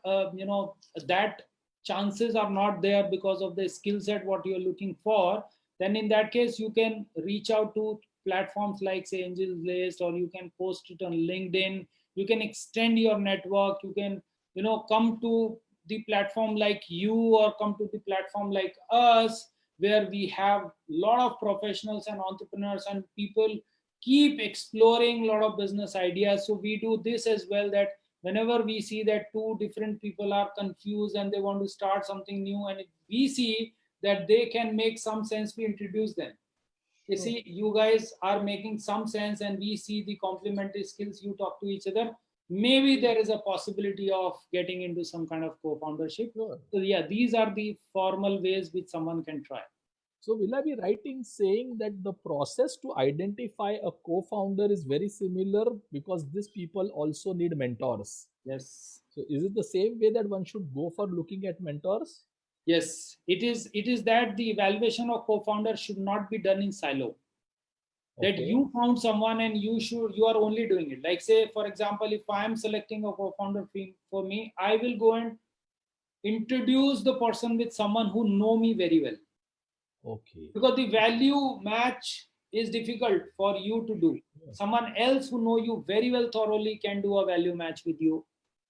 that chances are not there because of the skill set what you're looking for, then in that case you can reach out to platforms like, say, Angel List, or you can post it on LinkedIn. You can extend your network. You can come to the platform like you, or come to the platform like us, where we have a lot of professionals and entrepreneurs and people keep exploring a lot of business ideas. So we do this as well, that whenever we see that two different people are confused and they want to start something new, and if we see that they can make some sense, we introduce them. You see, you guys are making some sense and we see the complementary skills, you talk to each other, maybe there is a possibility of getting into some kind of co-foundership. Sure. So yeah, these are the formal ways which someone can try. So will I be right in saying that the process to identify a co-founder is very similar, because these people also need mentors? Yes. So is it the same way that one should go for looking at mentors? Yes, it is. It is that the evaluation of co-founder should not be done in silo. That Okay. you found someone and you are only doing it. Like say, for example, if I am selecting a co-founder for me, I will go and introduce the person with someone who know me very well. Okay. Because the value match is difficult for you to do. Someone else who know you very well thoroughly can do a value match with you.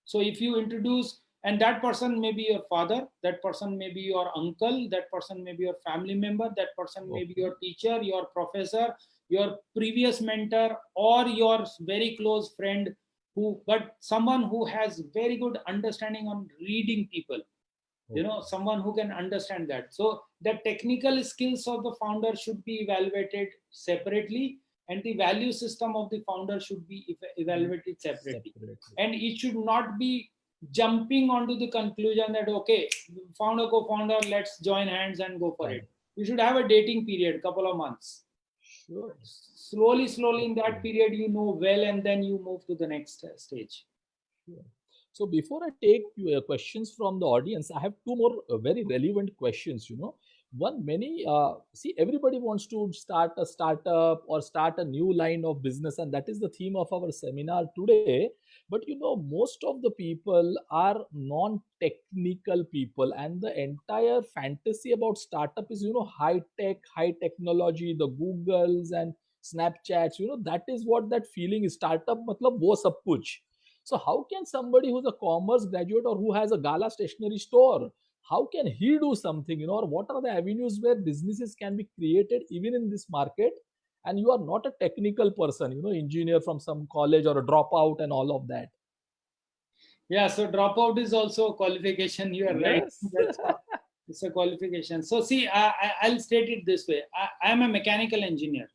So if you introduce, and that person may be your father, that person may be your uncle, that person may be your family member, that person may be your teacher, your professor, your previous mentor, or your very close friend, but someone who has very good understanding on reading people, someone who can understand that. So the technical skills of the founder should be evaluated separately, and the value system of the founder should be evaluated separately. And it should not be jumping onto the conclusion that, okay, founder, co-founder, let's join hands and go for it. You should have a dating period, couple of months. Sure. Slowly in that period, you know well, and then you move to the next stage. Sure. So before I take questions from the audience, I have two more very relevant questions. One, see, everybody wants to start a startup or start a new line of business, and that is the theme of our seminar today. But most of the people are non-technical people, and the entire fantasy about startup is high tech, high technology, the Googles and Snapchats. That is what that feeling is. Startup matlab wo sab kuch. So how can somebody who's a commerce graduate or who has a Gala stationery store, how can he do something, or what are the avenues where businesses can be created even in this market? And you are not a technical person, engineer from some college or a dropout and all of that. Yeah, so dropout is also a qualification. You are right. Yes. It's a qualification. So see, I'll state it this way. I'm a mechanical engineer.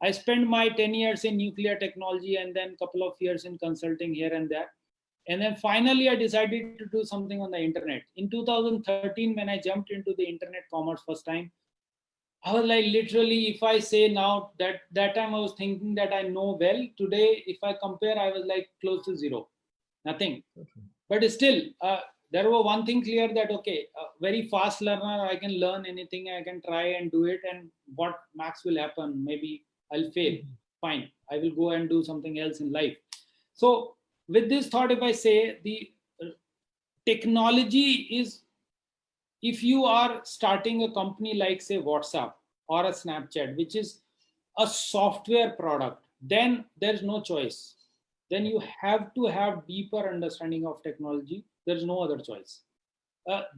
I spent my 10 years in nuclear technology and then a couple of years in consulting here and there. And then finally, I decided to do something on the internet. In 2013, when I jumped into the internet commerce first time, I was like, literally, if I say now that time I was thinking that I know well. Today, if I compare, I was like close to zero, nothing. But still, there was one thing clear that, okay, very fast learner, I can learn anything, I can try and do it. And what max will happen? Maybe I'll fail. Fine. I will go and do something else in life. So with this thought, if I say the technology is, if you are starting a company like say WhatsApp or a Snapchat, which is a software product, then there's no choice. Then you have to have deeper understanding of technology. There's no other choice.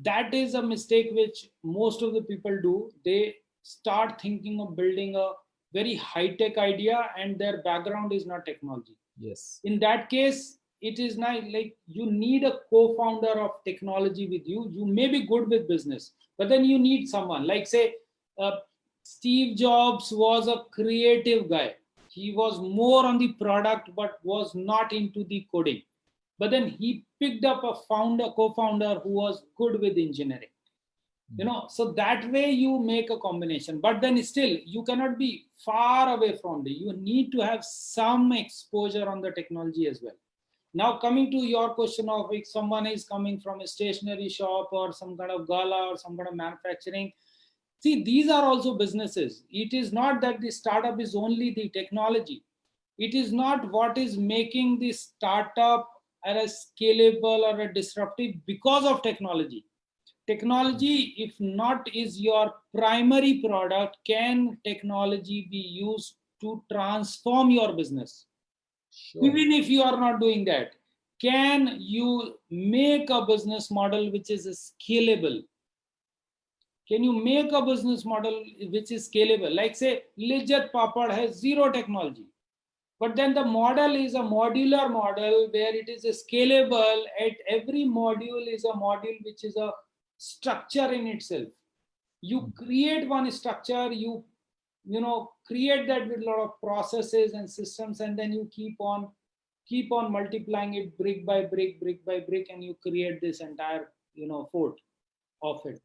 That is a mistake which most of the people do. They start thinking of building a very high-tech idea and their background is not technology. Yes. In that case, it is not like you need a co-founder of technology with you. You may be good with business, but then you need someone like say Steve Jobs was a creative guy. He was more on the product, but was not into the coding. But then he picked up a co-founder who was good with engineering. So that way you make a combination. But then still, you cannot be far away from it. You need to have some exposure on the technology as well. Now, coming to your question of if someone is coming from a stationery shop or some kind of gala or some kind of manufacturing, see, these are also businesses. It is not that the startup is only the technology. It is not what is making the startup a scalable or a disruptive because of technology. Technology, if not is your primary product, can technology be used to transform your business? Sure. Even if you are not doing that, can you make a business model which is scalable? Can you make a business model which is scalable? Like say, Lijjat Papad has zero technology. But then the model is a modular model where it is scalable. At every module is a module which is a structure in itself. You create one structure, you create that with a lot of processes and systems, and then you keep on multiplying it brick by brick, and you create this entire fort of it.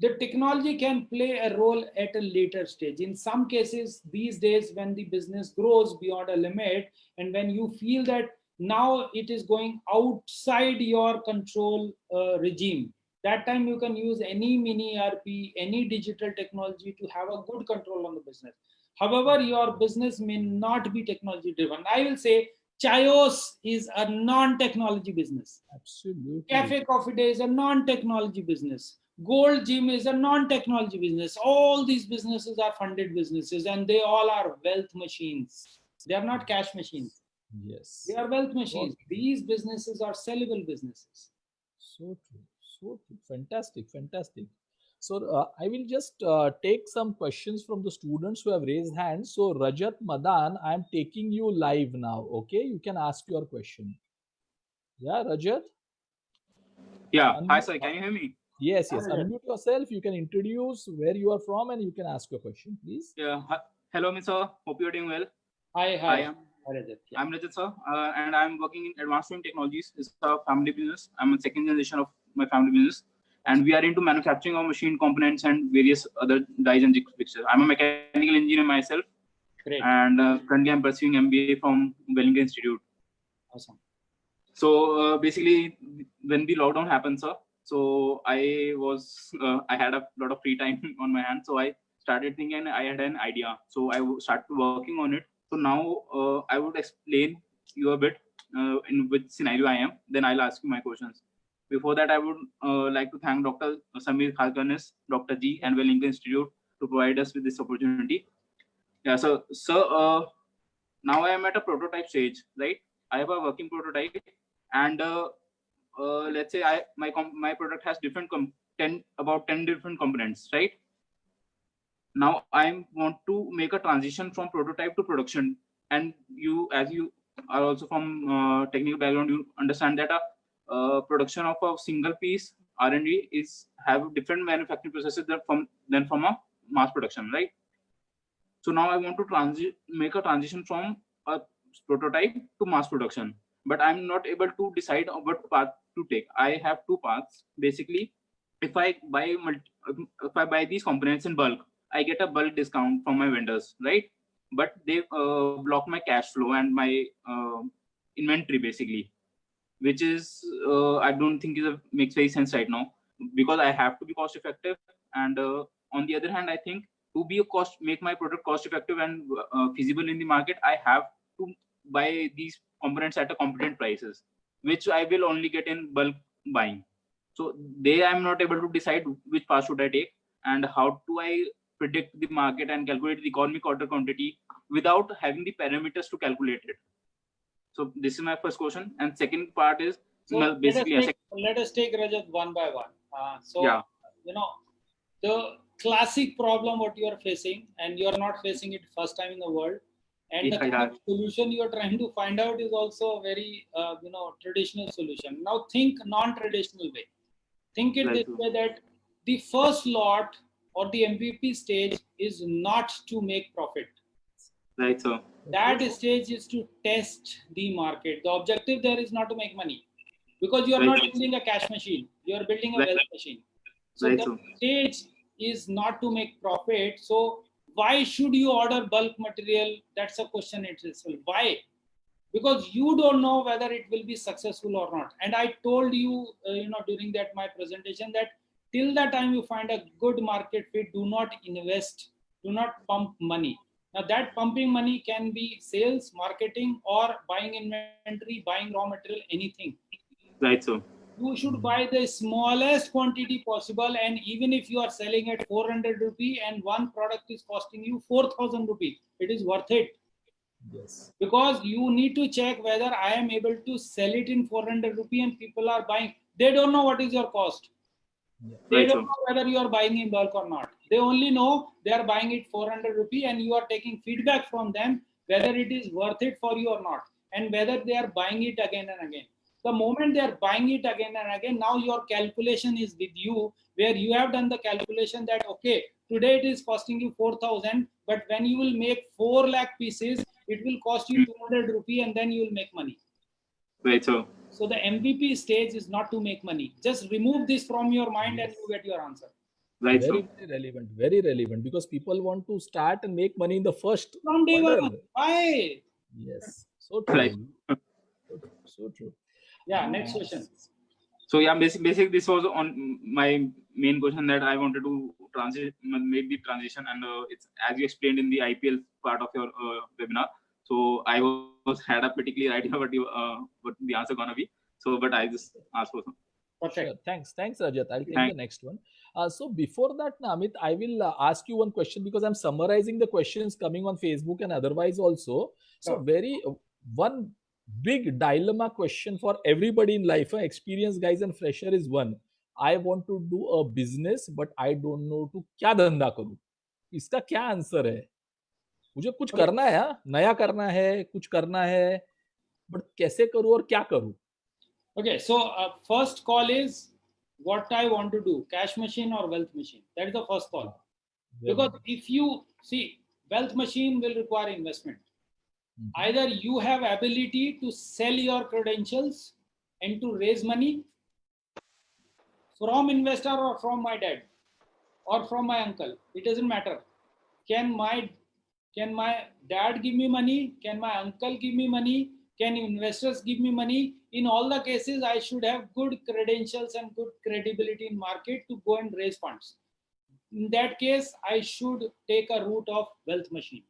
The technology can play a role at a later stage. In some cases, these days, when the business grows beyond a limit, and when you feel that now it is going outside your control regime, that time you can use any mini ERP, any digital technology to have a good control on the business. However, your business may not be technology driven. I will say Chayos is a non-technology business. Absolutely. Cafe Coffee Day is a non-technology business. Gold Gym is a non-technology business. All these businesses are funded businesses, and they all are wealth machines. They are not cash machines. Yes. They are wealth machines. These businesses are sellable businesses. So true. So true. Fantastic. Fantastic. So I will just take some questions from the students who have raised hands. So Rajat Madan, I am taking you live now. Okay, you can ask your question. Yeah, Rajat. Yeah. Hi, sir. Can you hear me? Yes, yes. Unmute yourself. You can introduce where you are from, and you can ask your question, please. Yeah. Hello, Mr. Hope you're doing well. Hi. I'm Rajat, sir, and I'm working in Advanced Swim Technologies. It's a family business. I'm a second generation of my family business, and we are into manufacturing of machine components and various other dies and jigs fixtures. I'm a mechanical engineer myself. Great. And currently I'm pursuing MBA from Wellington Institute. Awesome. So basically, when the lockdown happened, sir, so I had a lot of free time on my hands. So I started thinking, and I had an idea. So I started working on it. So now I would explain you a bit in which scenario I am. Then I'll ask you my questions. Before that, I would like to thank Dr. Samir Khalkanis, Dr. G, and Wellington Institute to provide us with this opportunity. Yeah, so now I am at a prototype stage, right? I have a working prototype, and let's say my product has about 10 different components, right? Now I want to make a transition from prototype to production, and as you are also from technical background, you understand that production of a single piece R&D have different manufacturing processes than from a mass production, right? So now I want to make a transition from a prototype to mass production, but I'm not able to decide what path to take. I have two paths. Basically, if I buy these components in bulk, I get a bulk discount from my vendors, right? But they block my cash flow and my inventory, basically, which is I don't think makes very sense right now, because I have to be cost effective. And on the other hand, I think to make my product cost effective and feasible in the market, I have to buy these components at a competent prices, which I will only get in bulk buying. So I'm not able to decide which path should I take, and how do I predict the market and calculate the economic order quantity without having the parameters to calculate it. So this is my first question, and second part is basically let us take Rajat one by one. Yeah. The classic problem what you are facing, and you are not facing it first time in the world, and the kind of solution you are trying to find out is also a very traditional solution. Now think non-traditional way. Think it this way, that the first lot or the MVP stage is not to make profit. Right, so that stage is to test the market. The objective there is not to make money, because you are not building a cash machine, you are building a wealth machine. So the stage is not to make profit. So why should you order bulk material? That's a question itself. Why? Because you don't know whether it will be successful or not. And I told you, during that my presentation, that till the time you find a good market fit, do not invest, do not pump money. Now that pumping money can be sales, marketing, or buying inventory, buying raw material, anything. Right, so you should buy the smallest quantity possible, and even if you are selling at 400 rupee and one product is costing you 4,000 rupee, it is worth it. Yes. Because you need to check whether I am able to sell it in 400 rupee and people are buying. They don't know what is your cost. Yeah. They Right, don't sir. know whether you are buying in bulk or not. They only know they are buying it 400 rupee and you are taking feedback from them whether it is worth it for you or not, and whether they are buying it again and again. The moment they are buying it again and again, now your calculation is with you, where you have done the calculation that, okay, today it is costing you 4,000, but when you will make 4 lakh pieces, it will cost you 200 rupee and then you will make money. Right, sir. So the MVP stage is not to make money. Just remove this from your mind and Yes. you get your answer. Right, Very, sir. very relevant because people want to start and make money in the first From day order. one. Why? Yes, so Right. true. So true. So true. Yeah, next question. So yeah, basic this was on my main question that I wanted to make the transition, and it's as you explained in the IPL part of your webinar. So I was had a pretty clear idea what the answer gonna be. So, but I just asked for some. Sure. Perfect. Thanks, Rajat. I'll take Thank the next one. So before that, Amit, I will ask you one question because I'm summarizing the questions coming on Facebook and otherwise also. So Sure. very one big dilemma question for everybody in life, experienced guys and fresher is one. I want to do a business, but I don't know to क्या धंधा करूं. इसका क्या answer है? मुझे कुछ Okay. करना है, हाँ? नया करना है, कुछ करना है, बट कैसे करूं और क्या करूं? Okay, so first call is what I want to do, cash machine or wealth machine. That is the first call. Very Because good. if you see, wealth machine will require investment. Mhm. Either you have ability to sell your credentials and to raise money from investor or from my dad or from my uncle. It doesn't matter. Can my dad give me money? Can my uncle give me money? Can investors give me money? In all the cases, I should have good credentials and good credibility in market to go and raise funds. In that case, I should take a route of wealth machine.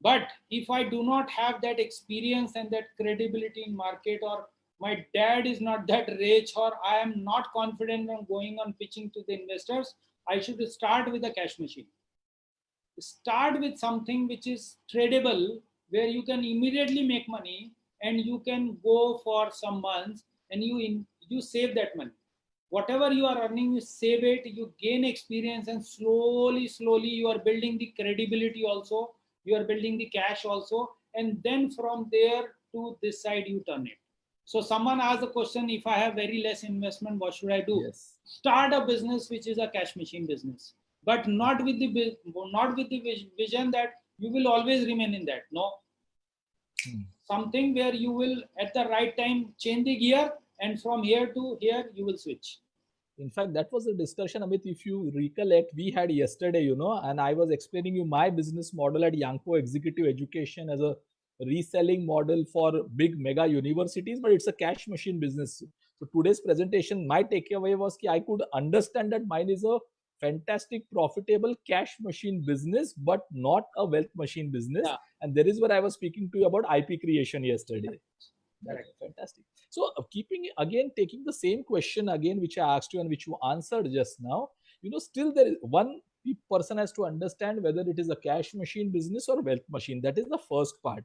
But if I do not have that experience and that credibility in market, or my dad is not that rich, or I am not confident on going on pitching to the investors, I should start with a cash machine. Start with something which is tradable, where you can immediately make money and you can go for some months and you save that money. Whatever you are earning, you save it, you gain experience, and slowly you are building the credibility also, you are building the cash also, and then from there to this side you turn it. So someone asked the question, if I have very less investment, what should I do? Yes. Start a business which is a cash machine business, but not with the vision that you will always remain in that. No, something where you will at the right time change the gear, and from here to here you will switch. In fact, that was a discussion, Amit, if you recollect, we had yesterday, and I was explaining you my business model at Yanko Executive Education as a reselling model for big mega universities, but it's a cash machine business. So today's presentation, my takeaway was that I could understand that mine is a fantastic, profitable cash machine business, but not a wealth machine business. Yeah. And there is where I was speaking to you about IP creation yesterday. That's Correct. fantastic. So keeping again, taking the same question again, which I asked you and which you answered just now, still there is one person has to understand whether it is a cash machine business or wealth machine. That is the first part.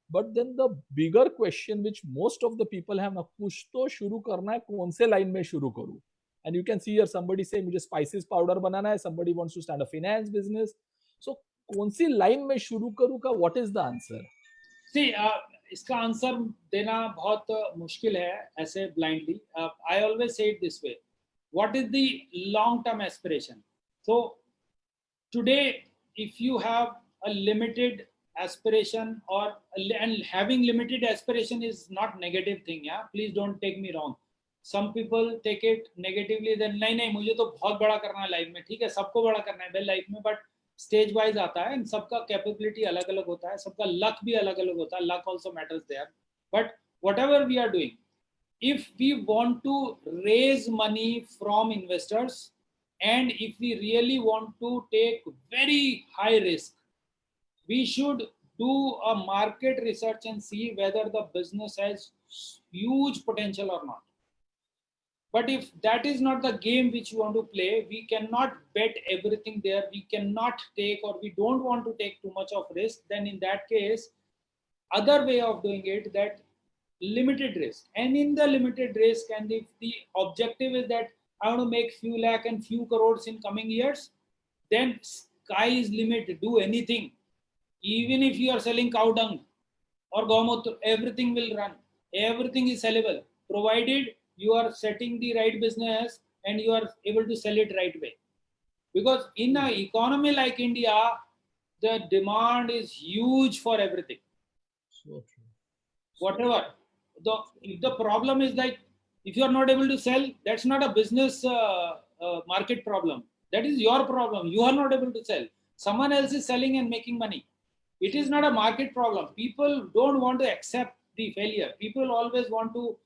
But then the bigger question which most of the people have now, कुछ तो शुरू करना है, कौन से line में शुरू करूं? And you can see here somebody say मुझे spices powder बनाना है, somebody wants to start a finance business. So कौन सी line में शुरू करूं का, what is the answer? See, इसका आंसर देना बहुत मुश्किल है ऐसे blindly. I always say it this way. What is the long-term aspiration? So today, if you have a limited aspiration, and having limited aspiration is not negative thing. Yeah, please don't take me wrong. Some people take it negatively. Then नहीं मुझे तो बहुत बड़ा करना है life में. ठीक है, सबको बड़ा करना है लाइफ में, बट स्टेज वाइज आता है, सबका कैपेबिलिटी अलग अलग होता है, सबका लक भी अलग अलग होता है. Luck also matters there. But whatever we are doing, if we want to raise money from investors, and if we really want to take very high risk, we should do a market research and see whether the business has huge potential or not. But if that is not the game which you want to play, we cannot bet everything there. We cannot take, or we don't want to take too much of risk. Then in that case, other way of doing it, that limited risk. And in the limited risk, and if the objective is that I want to make few lakh and few crores in coming years, then sky is limit. Do anything. Even if you are selling cow dung or gaumutra, everything will run. Everything is sellable, provided you are setting the right business and you are able to sell it right way. Because in an economy like India, the demand is huge for everything. So true. Whatever. If the problem is like, if you are not able to sell, that's not a business market problem. That is your problem. You are not able to sell. Someone else is selling and making money. It is not a market problem. People don't want to accept the failure. People always want to,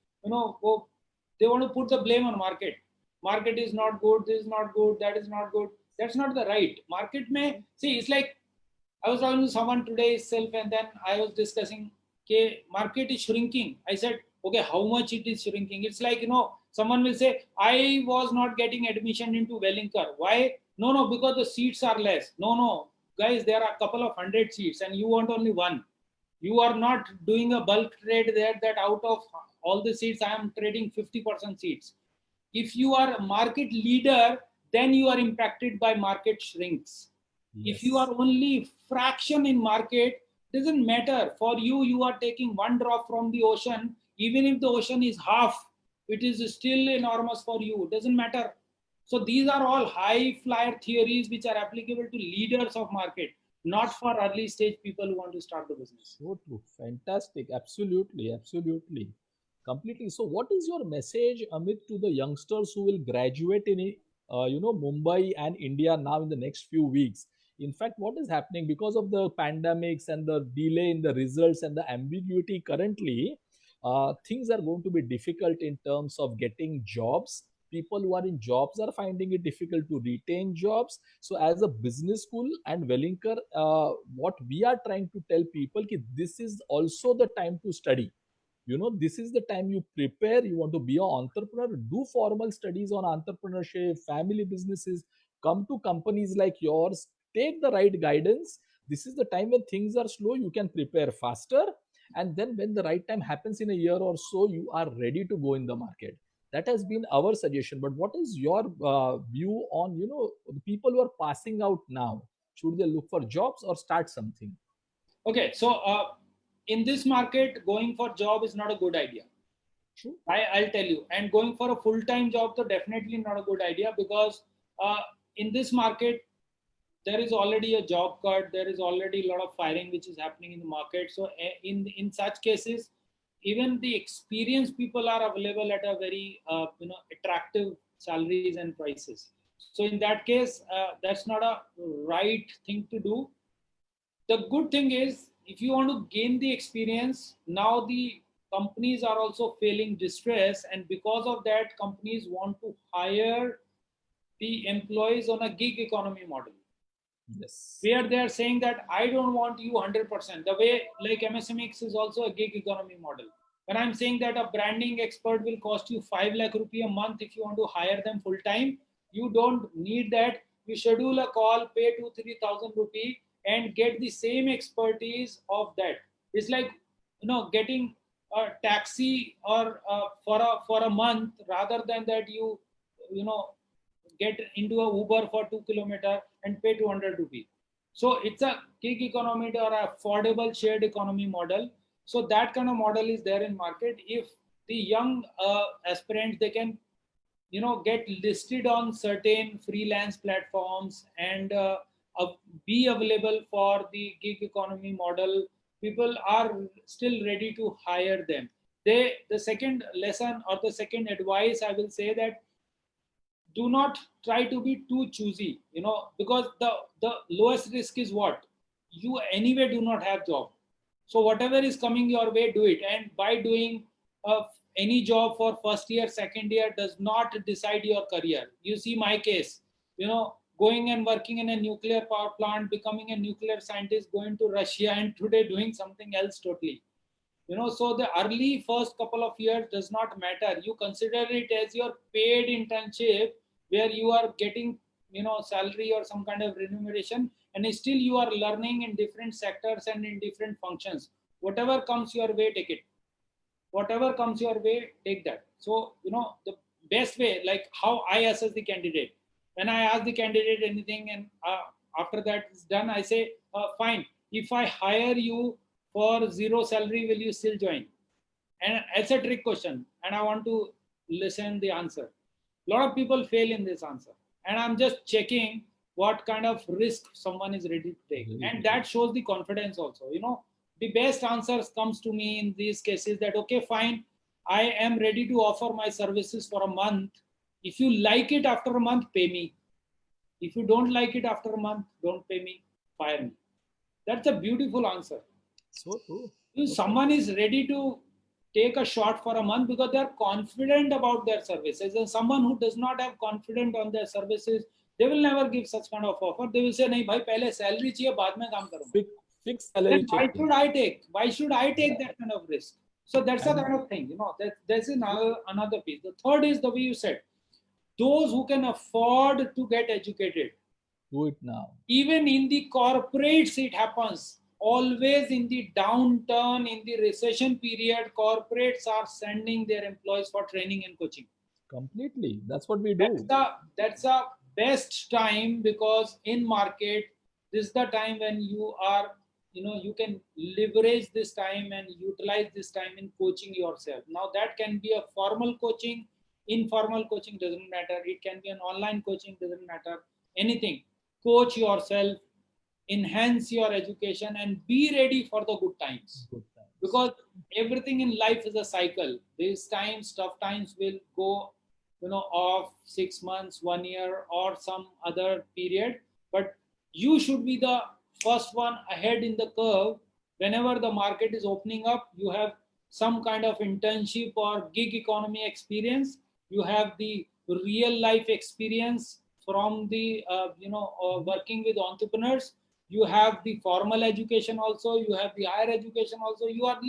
they want to put the blame on market. Market is not good. This is not good. That is not good. That's not the right. Market may, see, it's like, I was talking to someone today itself, and then I was discussing, okay, market is shrinking. I said, okay, how much it is shrinking? It's like, someone will say, I was not getting admission into Wellinger. Why? No, because the seats are less. No, guys, there are a couple of 100 seats and you want only one. You are not doing a bulk trade there that out of all the seats, I am trading 50% seats. If you are a market leader, then you are impacted by market shrinks. If you are only fraction in market, doesn't matter. For you, you are taking one drop from the ocean. Even if the ocean is half, it is still enormous for you. Doesn't matter. So these are all high flyer theories which are applicable to leaders of market, not for early stage people who want to start the business. So true. Fantastic. Absolutely. Absolutely. Completely. So, what is your message, Amit, to the youngsters who will graduate in, Mumbai and India now in the next few weeks? In fact, what is happening because of the pandemics and the delay in the results and the ambiguity currently, things are going to be difficult in terms of getting jobs. People who are in jobs are finding it difficult to retain jobs. So, as a business school and Wellinger, what we are trying to tell people is this is also the time to study. This is the time you prepare. You want to be an entrepreneur, do formal studies on entrepreneurship, family businesses, come to companies like yours, take the right guidance. This is the time when things are slow, you can prepare faster, and then when the right time happens in a year or so, you are ready to go in the market. That has been our suggestion. But what is your view on the people who are passing out now? Should they look for jobs or start something? Okay, so in this market, going for job is not a good idea. True. I'll tell you. And going for a full-time job, so definitely not a good idea, because in this market, there is already a job cut. There is already a lot of firing which is happening in the market. So in such cases, even the experienced people are available at a very attractive salaries and prices. So in that case, that's not a right thing to do. The good thing is, if you want to gain the experience, now the companies are also feeling distress, and because of that, companies want to hire the employees on a gig economy model. Yes. Where they are saying that I don't want you 100%. The way like MSMX is also a gig economy model. When I'm saying that a branding expert will cost you 5 lakh rupee a month if you want to hire them full time, you don't need that. You schedule a call, pay 2-3,000 rupee, and get the same expertise of that. It's like getting a taxi or for a month, rather than that you know get into a Uber for 2 kilometers and pay 200 rupees. So it's a gig economy or affordable shared economy model. So that kind of model is there in market. If the young aspirants, they can get listed on certain freelance platforms and be available for the gig economy model, people are still ready to hire them. The second lesson or the second advice I will say that, do not try to be too choosy, because the lowest risk is what? You anyway do not have job. So whatever is coming your way, do it. And by doing uh, any job for first year, second year does not decide your career. You see my case, going and working in a nuclear power plant, becoming a nuclear scientist, going to Russia, and today doing something else totally. So the early first couple of years does not matter. You consider it as your paid internship, where you are getting salary or some kind of remuneration, and still you are learning in different sectors and in different functions. Whatever comes your way, take it. Whatever comes your way, take that. So the best way, like how I assess the candidate. When I ask the candidate anything, and after that is done, I say, fine, if I hire you for zero salary, will you still join? And it's a trick question, and I want to listen the answer. A lot of people fail in this answer, and I'm just checking what kind of risk someone is ready to take, and that shows the confidence also. The best answers comes to me in these cases that, okay, fine, I am ready to offer my services for a month. If you like it after a month, pay me. If you don't like it after a month, don't pay me, fire me. That's a beautiful answer. So true. If someone is ready to take a shot for a month because they are confident about their services, and someone who does not have confidence on their services, they will never give such kind of offer. They will say, "नहीं भाई, पहले salary चाहिए, बाद में काम करूँगा." Fixed salary. Then why should I take that kind of risk? So that's the kind of thing. That's another piece. The third is the way you said, those who can afford to get educated. Do it now. Even in the corporates, it happens. Always in the downturn, in the recession period, corporates are sending their employees for training and coaching. Completely. That's what we do. That's the best time, because in market, this is the time when you are, you can leverage this time and utilize this time in coaching yourself. Now that can be a formal coaching, informal coaching, doesn't matter. It can be an online coaching, doesn't matter. Anything. Coach yourself, enhance your education, and be ready for the good times. Because everything in life is a cycle. These times, tough times will go, off 6 months, 1 year, or some other period. But you should be the first one ahead in the curve. Whenever the market is opening up, you have some kind of internship or gig economy experience. You have the real life experience from the working with entrepreneurs. You have the formal education also. You have the higher education also. You are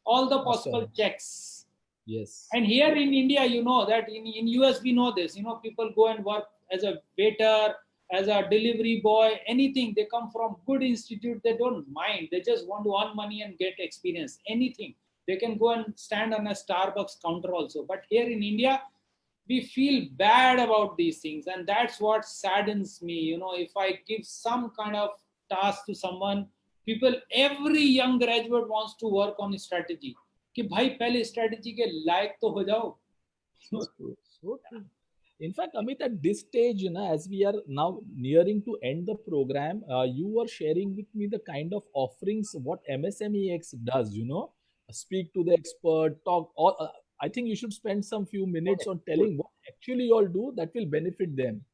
all the possible checks. Yes. And here in India, that in US we know this. People go and work as a waiter, as a delivery boy, anything. They come from good institute. They don't mind. They just want to earn money and get experience. Anything. They can go and stand on a Starbucks counter also. But here in India, we feel bad about these things, and that's what saddens me. If I give some kind of task to someone, every young graduate wants to work on a strategy. कि भाई पहले strategy के लायक तो हो जाओ. So true. In fact, Amit, at this stage, as we are now nearing to end the program, you were sharing with me the kind of offerings what MSMEX does. Speak to the expert, talk. I think you should spend some few minutes on telling what actually you all do that will benefit them.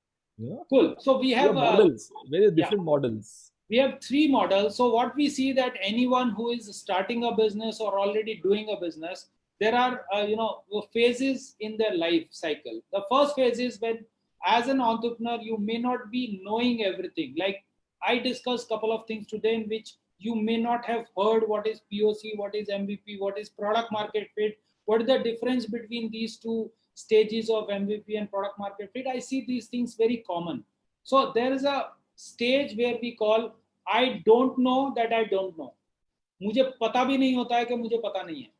Cool. So we have models, various different models. We have 3 models. So what we see that anyone who is starting a business or already doing a business, there are phases in their life cycle. The first phase is when, as an entrepreneur, you may not be knowing everything. Like I discussed a couple of things today in which you may not have heard what is POC, what is MVP, what is product market fit, what is the difference between these two stages of MVP and product market fit. I see these things very common. So there is a stage where we call I don't know that I don't know. मुझे पता भी नहीं होता है कि मुझे पता नहीं है.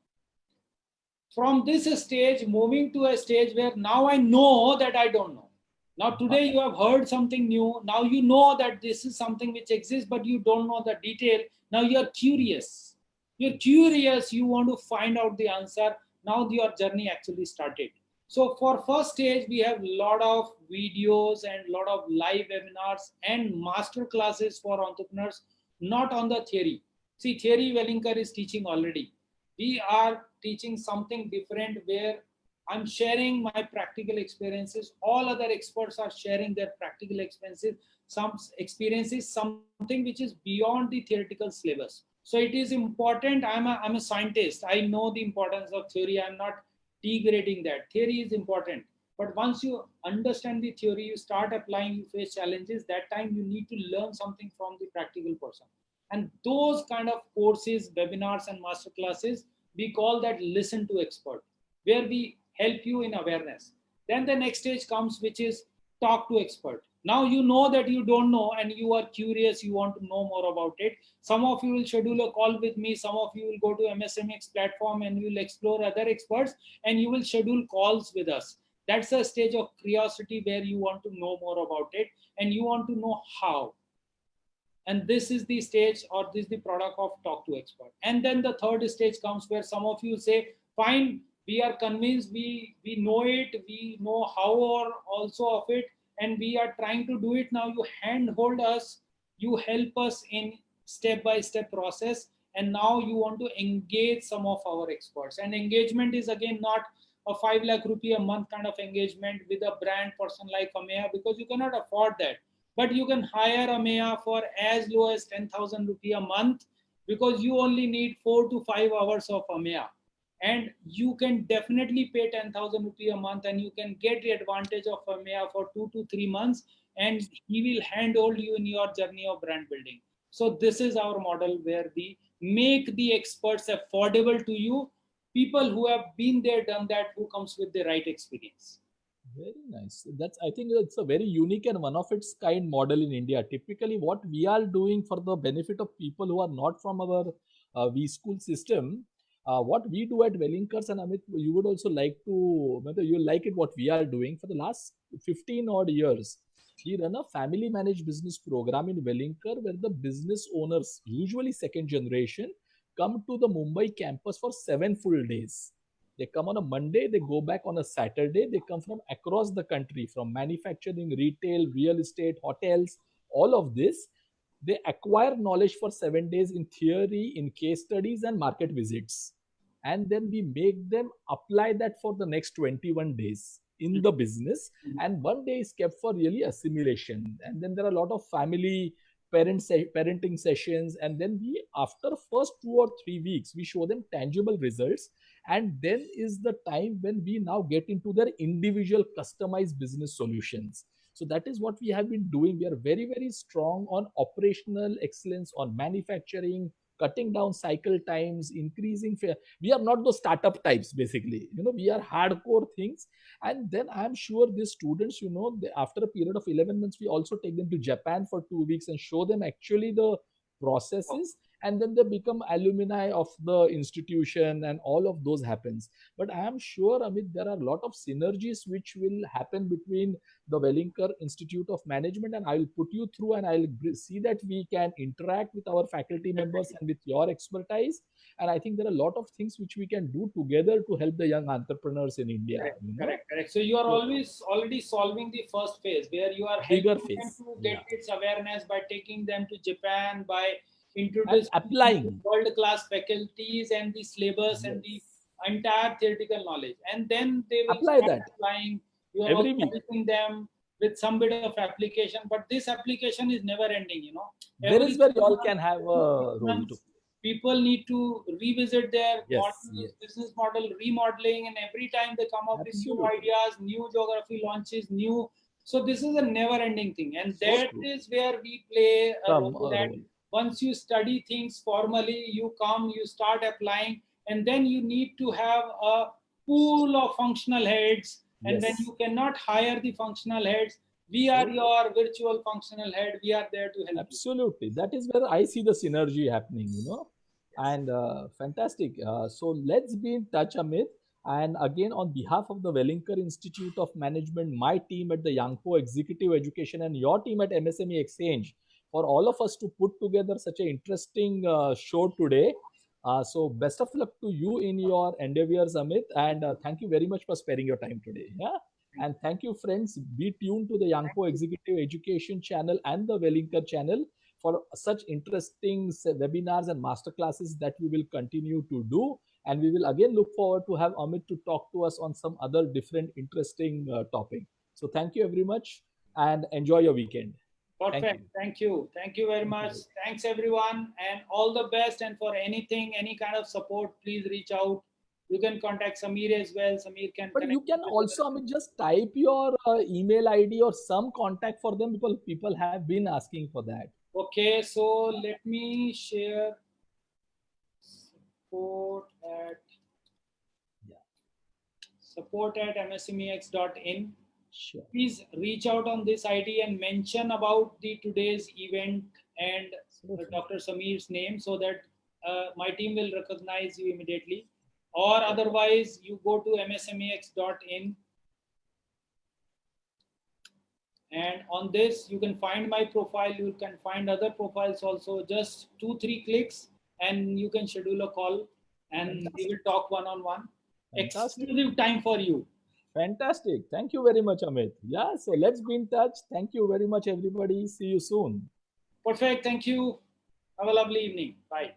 From this stage, moving to a stage where now I know that I don't know. Now today you have heard something new. Now you know that this is something which exists, but you don't know the detail. Now you are curious. You're curious. You want to find out the answer. Now your journey actually started. So for first stage, we have a lot of videos and a lot of live webinars and master classes for entrepreneurs, not on the theory. See, theory Wellinger is teaching already. We are teaching something different where I'm sharing my practical experiences. All other experts are sharing their practical experiences, something which is beyond the theoretical syllabus. So it is important. I'm a scientist. I know the importance of theory. I'm not degrading that. Theory is important. But once you understand the theory, you start applying, you face challenges. That time you need to learn something from the practical person. And those kind of courses, webinars and master classes, we call that listen to expert, where we help you in awareness. Then the next stage comes, which is talk to expert. Now you know that you don't know and you are curious, you want to know more about it. Some of you will schedule a call with me. Some of you will go to MSMEX platform and you will explore other experts and you will schedule calls with us. That's a stage of curiosity where you want to know more about it and you want to know how. And this is the stage, or this is the product of talk to expert. And then the third stage comes where some of you say, fine, we are convinced, we know it, we know how or also of it, and we are trying to do it. Now you handhold us, you help us in step by step process, and now you want to engage some of our experts. And engagement is again not a 5 lakh rupee a month kind of engagement with a brand person like Ameya, because you cannot afford that. But you can hire Ameya for as low as 10,000 rupee a month, because you only need 4 to 5 hours of Ameya. And you can definitely pay 10,000 rupee a month, and you can get the advantage of Ameya for 2 to 3 months, and he will handhold you in your journey of brand building. So this is our model where we make the experts affordable to you, people who have been there, done that, who comes with the right experience. Very nice. I think it's a very unique and one of its kind model in India. Typically, what we are doing for the benefit of people who are not from our V school system, what we do at Wellinkers, and Amit, you would also like to, whether you like it, what we are doing for the last 15 odd years. We run a family managed business program in Wellinkar where the business owners, usually second generation, come to the Mumbai campus for 7 full days. They come on a Monday, they go back on a Saturday. They come from across the country, from manufacturing, retail, real estate, hotels, all of this. They acquire knowledge for 7 days in theory, in case studies, and market visits. And then we make them apply that for the next 21 days in the business. And 1 day is kept for really assimilation. And then there are a lot of family parenting sessions. And then we, after first 2 or 3 weeks, we show them tangible results. And then is the time when we now get into their individual customized business solutions. So that is what we have been doing. We are very, very strong on operational excellence, on manufacturing, cutting down cycle times, increasing fair. We are not those startup types, basically. We are hardcore things. And then I'm sure these students, after a period of 11 months, we also take them to Japan for 2 weeks and show them actually the processes. And then they become alumni of the institution, and all of those happens. But I am sure, Amit, there are a lot of synergies which will happen between the Wellinkar Institute of Management, and I will put you through, and I'll see that we can interact with our faculty members and with your expertise. And I think there are a lot of things which we can do together to help the young entrepreneurs in India. Correct. So you are always already solving the first phase, where you are helping them to get its awareness by taking them to Japan, by introducing applying world-class faculties and the syllabus and the entire theoretical knowledge, and then they will apply that. Applying. You are also helping them with some bit of application, but this application is never ending. There is where you all can have a role to. People need to revisit their business model, remodeling, and every time they come up with new ideas, new geography launches, new. So this is a never-ending thing, and that is where we play a role. That once you study things formally, you come, you start applying, and then you need to have a pool of functional heads, and then you cannot hire the functional heads. We are your virtual functional head. We are there to help. Absolutely. That is where I see the synergy happening, and fantastic. So let's be in touch, Amit. And again, on behalf of the Wellinkar Institute of Management, my team at the Yangpo Executive Education, and your team at MSME Exchange, for all of us to put together such an interesting show today. So best of luck to you in your endeavors, Amit. And thank you very much for sparing your time today. Yeah. And thank you, friends. Be tuned to the Yangpo Executive Education channel and the Wellinkar channel for such interesting webinars and masterclasses that we will continue to do. And we will again look forward to have Amit to talk to us on some other different interesting topic. So thank you very much, and enjoy your weekend. Perfect. Thank you. Thank you very much. Thanks, everyone, and all the best. And for anything, any kind of support, please reach out. You can contact Samir as well. Samir can. But you can also, I mean, just type your email ID or some contact for them, because people have been asking for that. Okay, so let me share support at msmex.in. Sure. Please reach out on this ID and mention about the today's event and Dr. Samir's name, so that my team will recognize you immediately. Or otherwise, you go to msmex.in And on this, you can find my profile. You can find other profiles also. Just 2-3 clicks, and you can schedule a call, and we will talk one-on-one. Fantastic. Exclusive time for you. Fantastic. Thank you very much, Amit. Yeah, so let's be in touch. Thank you very much, everybody. See you soon. Perfect. Thank you. Have a lovely evening. Bye.